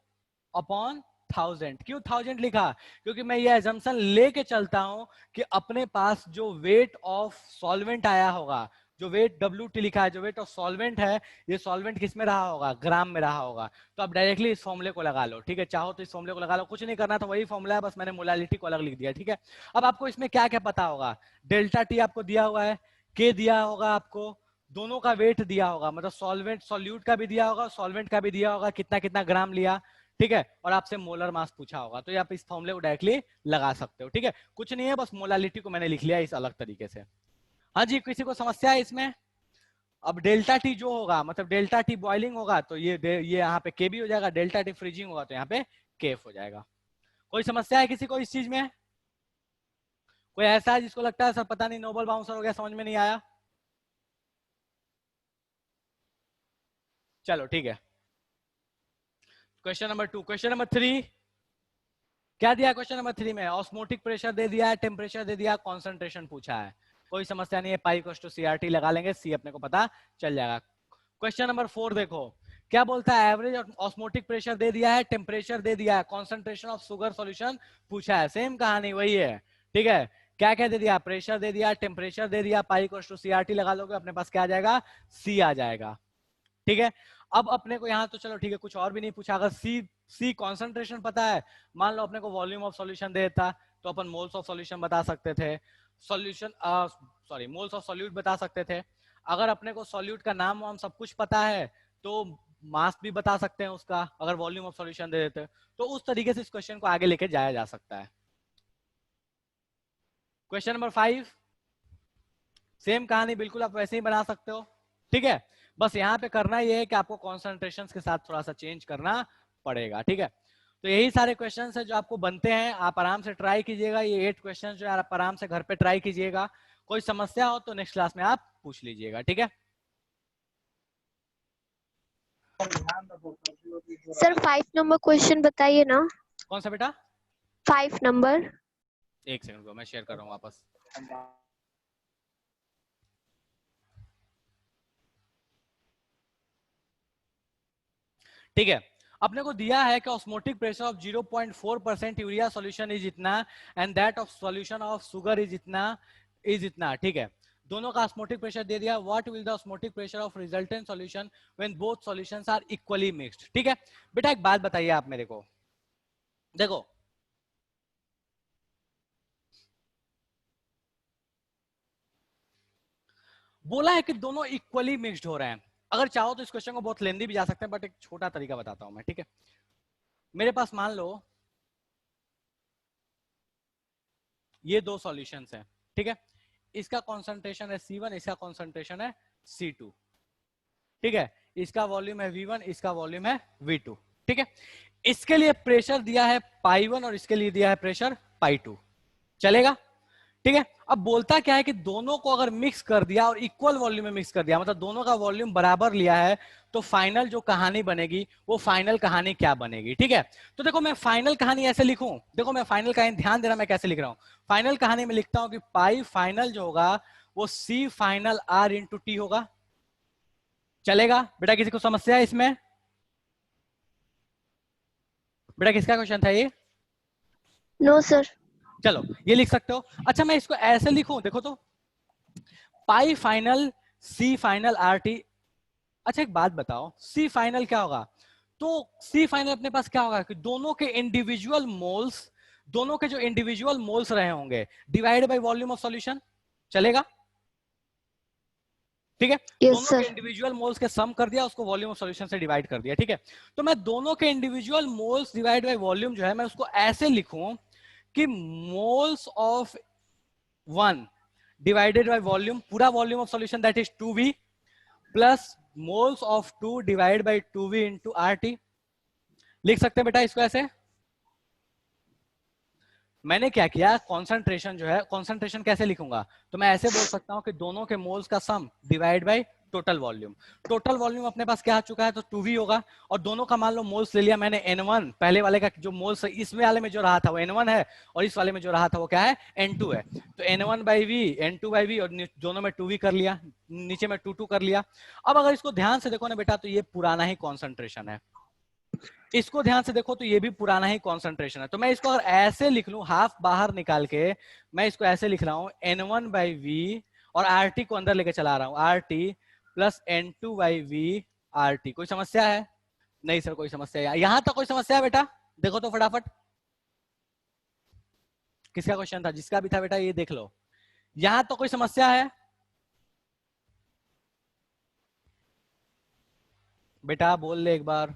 Speaker 1: upon 1000। क्यों 1000 लिखा, क्योंकि मैं ये एजम्पशन लेके चलता हूं कि अपने पास जो वेट ऑफ सॉल्वेंट आया होगा, जो वेट WT लिखा है, जो वेट ऑफ सॉल्वेंट है, ये सॉल्वेंट किस में रहा होगा, ग्राम में रहा होगा। तो आप डायरेक्टली इस फॉर्मूले को लगा लो, ठीक है। चाहो तो इस फॉर्मूले को लगा लो, कुछ नहीं करना था, वही फॉर्मूला है, बस मैंने मोलालिटी को अलग लिख दिया, ठीक है। अब आपको इसमें क्या क्या पता होगा, डेल्टा टी आपको दिया हुआ है, के दिया होगा आपको, दोनों का वेट दिया होगा, मतलब सॉल्वेंट सॉल्यूट का भी दिया होगा, सॉल्वेंट का भी दिया होगा, कितना कितना ग्राम लिया, ठीक है। और आपसे मोलर मास पूछा होगा, तो ये आप इस फॉर्मूले को डायरेक्टली लगा सकते हो, ठीक है। कुछ नहीं है, बस मोलालिटी को मैंने लिख लिया इस अलग तरीके से। हाँ जी, किसी को समस्या है इसमें? अब डेल्टा टी जो होगा, मतलब डेल्टा टी बॉइलिंग होगा तो ये यहाँ पे के बी हो जाएगा, डेल्टा टी फ्रीजिंग होगा तो यहाँ पे केफ हो जाएगा। कोई समस्या है किसी को इस चीज में? कोई ऐसा है जिसको लगता है सर पता नहीं नोबल बाउंसर हो गया, समझ में नहीं आया? चलो ठीक है। क्वेश्चन नंबर 2, क्वेश्चन नंबर 3 क्या दिया? क्वेश्चन नंबर 3 में ऑस्मोटिक प्रेशर दे दिया है, टेम्परेचर दे दिया, कॉन्सेंट्रेशन पूछा है। कोई समस्या नहीं है, पाई इक्वल्स टू सीआरटी लगा लेंगे, सी अपने को पता चल जाएगा। क्वेश्चन नंबर 4 देखो क्या बोलता है, एवरेज ऑस्मोटिक प्रेशर दे दिया है, टेम्परेचर दे दिया है, कॉन्सेंट्रेशन ऑफ शुगर सॉल्यूशन पूछा है। सेम कहानी वही है, ठीक है। क्या क्या दे दिया, प्रेशर दे दिया, टेम्परेचर दे दिया, पाई इक्वल्स टू सीआरटी लगा लोगे, अपने पास क्या आ जाएगा, सी आ जाएगा, ठीक है। अब अपने को यहाँ तो चलो ठीक है, कुछ और भी नहीं पूछा। अगर सी कॉन्सेंट्रेशन पता है, मान लो अपने को वॉल्यूम ऑफ सॉल्यूशन दे देता तो अपन मोल्स ऑफ सॉल्यूशन बता सकते थे, मोल्स ऑफ सॉल्यूट बता सकते थे। अगर अपने को सॉल्यूट का नाम वाम सब कुछ पता है तो मास भी बता सकते हैं उसका, अगर वॉल्यूम ऑफ सॉल्यूशन दे देते। तो उस तरीके से इस क्वेश्चन को आगे लेके जाया जा सकता है। क्वेश्चन नंबर 5 सेम कहानी, बिल्कुल आप वैसे ही बना सकते हो, ठीक है। बस यहाँ पे करना ये है कि आपको कॉन्सेंट्रेशन के साथ थोड़ा सा चेंज करना पड़ेगा, ठीक है। तो यही सारे क्वेश्चंस है जो आपको बनते हैं, आप आराम से ट्राई कीजिएगा। ये 8 क्वेश्चंस जो आप आराम से घर पे ट्राई कीजिएगा। कोई समस्या हो तो नेक्स्ट क्लास में आप पूछ लीजिएगा, ठीक है।
Speaker 3: सर 5 नंबर क्वेश्चन बताइए ना।
Speaker 1: कौन सा बेटा?
Speaker 3: 5 नंबर।
Speaker 1: एक सेकंड को मैं शेयर कर रहा हूँ वापस। ठीक है, अपने को दिया है कि osmotic pressure of 0.4% urea solution is इतना, and that of solution of sugar is इतना, ठीक है। दोनों का ऑस्मोटिक प्रेशर दे दिया। What will the osmotic pressure of resultant solution when both solutions are equally mixed, ठीक है। बेटा एक बात बताइए आप मेरे को, देखो बोला है कि दोनों इक्वली मिक्स्ड हो रहे हैं। अगर चाहो तो इस क्वेश्चन को बहुत लेंदी भी जा सकते हैं, बट एक छोटा तरीका बताता हूं मैं, ठीक है। मेरे पास मान लो ये दो सॉल्यूशंस हैं, ठीक है। इसका कॉन्सेंट्रेशन है C1, इसका कॉन्सेंट्रेशन है C2, ठीक है। इसका वॉल्यूम है V1, इसका वॉल्यूम है V2, ठीक है। इसके लिए प्रेशर दिया है पाई1 और इसके लिए दिया है प्रेशर पाई2, चलेगा, ठीक है। अब बोलता क्या है कि दोनों को अगर मिक्स कर दिया और इक्वल वॉल्यूम में मिक्स कर दिया, मतलब दोनों का वॉल्यूम बराबर लिया है, तो फाइनल जो कहानी बनेगी वो फाइनल कहानी क्या बनेगी, ठीक है। तो देखो मैं फाइनल कहानी ऐसे लिखूं, देखो मैं फाइनल कहानी, ध्यान देना मैं कैसे लिख रहा हूं। फाइनल कहानी में लिखता हूं कि पाई फाइनल जो होगा वो C final R into T होगा, चलेगा बेटा। किसी को समस्या है इसमें? बेटा किसका क्वेश्चन था ये?
Speaker 3: No sir.
Speaker 1: चलो ये लिख सकते हो। अच्छा मैं इसको ऐसे लिखूं, देखो तो पाई फाइनल C फाइनल RT। अच्छा एक बात बताओ, C फाइनल क्या होगा? तो C फाइनल अपने पास क्या होगा कि दोनों के इंडिविजुअल मोल्स, दोनों के जो इंडिविजुअल मोल्स रहे होंगे divide by volume of solution, चलेगा, ठीक है।
Speaker 3: यस
Speaker 1: दोनों के
Speaker 3: सर।
Speaker 1: इंडिविजुअल मोल्स के सम कर दिया, उसको वॉल्यूम ऑफ सॉल्यूशन से डिवाइड कर दिया, ठीक है। तो मैं दोनों के individual moles divide by volume जो है मैं उसको ऐसे लिखूं कि moles of 1 divided by volume, पूरा volume of solution that is 2V plus moles of 2 divide by 2V into RT। लिख सकते हैं बेटा इसको ऐसे। मैंने क्या किया, कॉन्सेंट्रेशन जो है, कॉन्सेंट्रेशन कैसे लिखूंगा, तो मैं ऐसे बोल सकता हूं कि दोनों के मोल्स का sum divide by total volume. Total volume अपने पास क्या आ चुका है, तो 2V होगा, और दोनों का मान लो मोल्स ले लिया मैंने N1, पहले वाले का जो मोल्स इस वाले में जो रहा था वो N1 है, और इस वाले में जो रहा था वो क्या है, N2 है। तो N1 by V, N2 by V, और दोनों में 2V कर लिया, नीचे में 2 कर लिया। अब अगर इसको ध्यान से देखो ना बेटा, तो ये पुराना ही कॉन्सेंट्रेशन है, इसको ध्यान से देखो तो ये भी पुराना ही कॉन्सेंट्रेशन है। तो मैं इसको अगर ऐसे लिख लूं, हाफ बाहर निकाल के मैं इसको ऐसे लिख रहा हूं N1 बाई V, और RT को अंदर लेके चला रहा हूं, RT plus N2 by V RT। कोई समस्या है? नहीं सर कोई समस्या है। यहां तक कोई समस्या है बेटा? देखो तो फटाफट किसका क्वेश्चन था, जिसका भी था बेटा ये देख लो। यहां तो कोई समस्या है बेटा? बोल ले एक बार,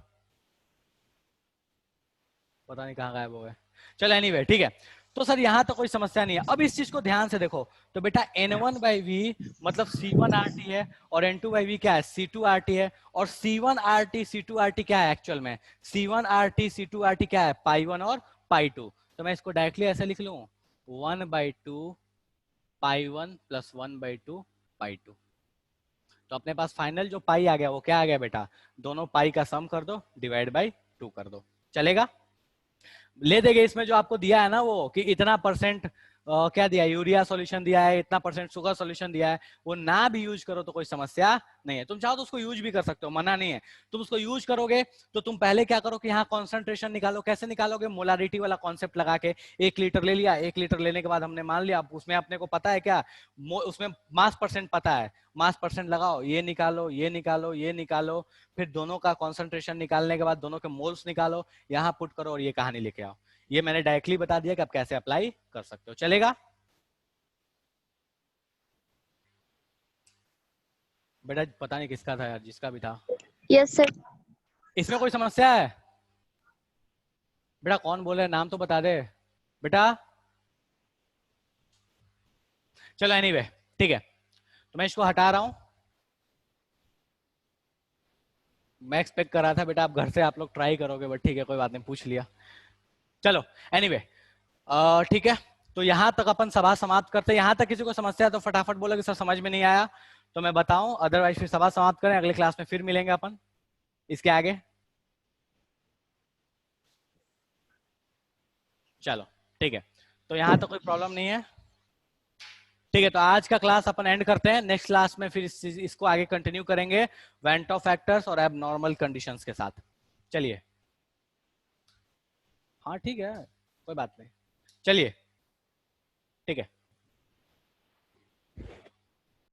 Speaker 1: पता नहीं कहाँ गायब हो गए। चलो एनीवे ठीक है। तो सर यहाँ तो कोई समस्या नहीं है। अब इस चीज को ध्यान से देखो, तो बेटा N1 बाई V मतलब C1 RT है, और N2 बाई V क्या है, C2 RT है, और C1 RT C2 RT क्या है एक्चुअल में, C1 RT C2 RT क्या है, पाई1 और पाई2। तो मैं इसको डायरेक्टली ऐसे लिख लूं 1/2 पाई1 प्लस 1/2 पाई2। तो अपने पास फाइनल जो पाई आ गया वो क्या आ गया बेटा, दोनों पाई का सम कर दो, डिवाइड बाई 2 कर दो, चलेगा। ले देंगे इसमें जो आपको दिया है ना वो कि इतना परसेंट क्या दिया है, यूरिया सॉल्यूशन दिया है, इतना परसेंट शुगर सॉल्यूशन दिया है, वो ना भी यूज करो तो कोई समस्या नहीं है। तुम चाहो तो उसको यूज भी कर सकते हो, मना नहीं है। तुम उसको यूज करोगे तो तुम पहले क्या करो कि यहाँ कॉन्सेंट्रेशन निकालो। कैसे निकालोगे, मोलारिटी वाला कॉन्सेप्ट लगा के। 1 लीटर ले लिया, 1 लीटर लेने के बाद हमने मान लिया उसमें अपने को पता है क्या, उसमें मास परसेंट पता है, मास परसेंट लगाओ, ये निकालो, ये निकालो, ये निकालो, फिर दोनों का कॉन्सेंट्रेशन निकालने के बाद दोनों के मोल्स निकालो, यहाँ पुट करो और ये कहानी लेके आओ। ये मैंने डायरेक्टली बता दिया कि आप कैसे अप्लाई कर सकते हो, चलेगा। बेटा पता नहीं किसका था यार, जिसका भी था।
Speaker 3: Yes sir.
Speaker 1: इसमें कोई समस्या है बेटा? कौन बोल रहा है, नाम तो बता दे बेटा। चलो एनीवे ठीक है, तो मैं इसको हटा रहा हूं। मैं एक्सपेक्ट कर रहा था बेटा आप घर से आप लोग ट्राई करोगे, बट ठीक है कोई बात नहीं, पूछ लिया। चलो एनीवे ठीक है, तो यहां तक अपन सभा समाप्त करते हैं। यहां तक किसी को समस्या है तो फटाफट बोलो कि सर समझ में नहीं आया, तो मैं बताऊं, अदरवाइज फिर सभा समाप्त करें, अगले क्लास में फिर मिलेंगे अपन इसके आगे। चलो ठीक है, तो यहां तक कोई प्रॉब्लम नहीं है, ठीक है। तो आज का क्लास अपन एंड करते हैं, नेक्स्ट क्लास में फिर इसको आगे कंटिन्यू करेंगे वेंटो फैक्टर्स और एबनॉर्मल कंडीशंस के साथ। चलिए, हाँ ठीक है कोई बात नहीं, चलिए ठीक है।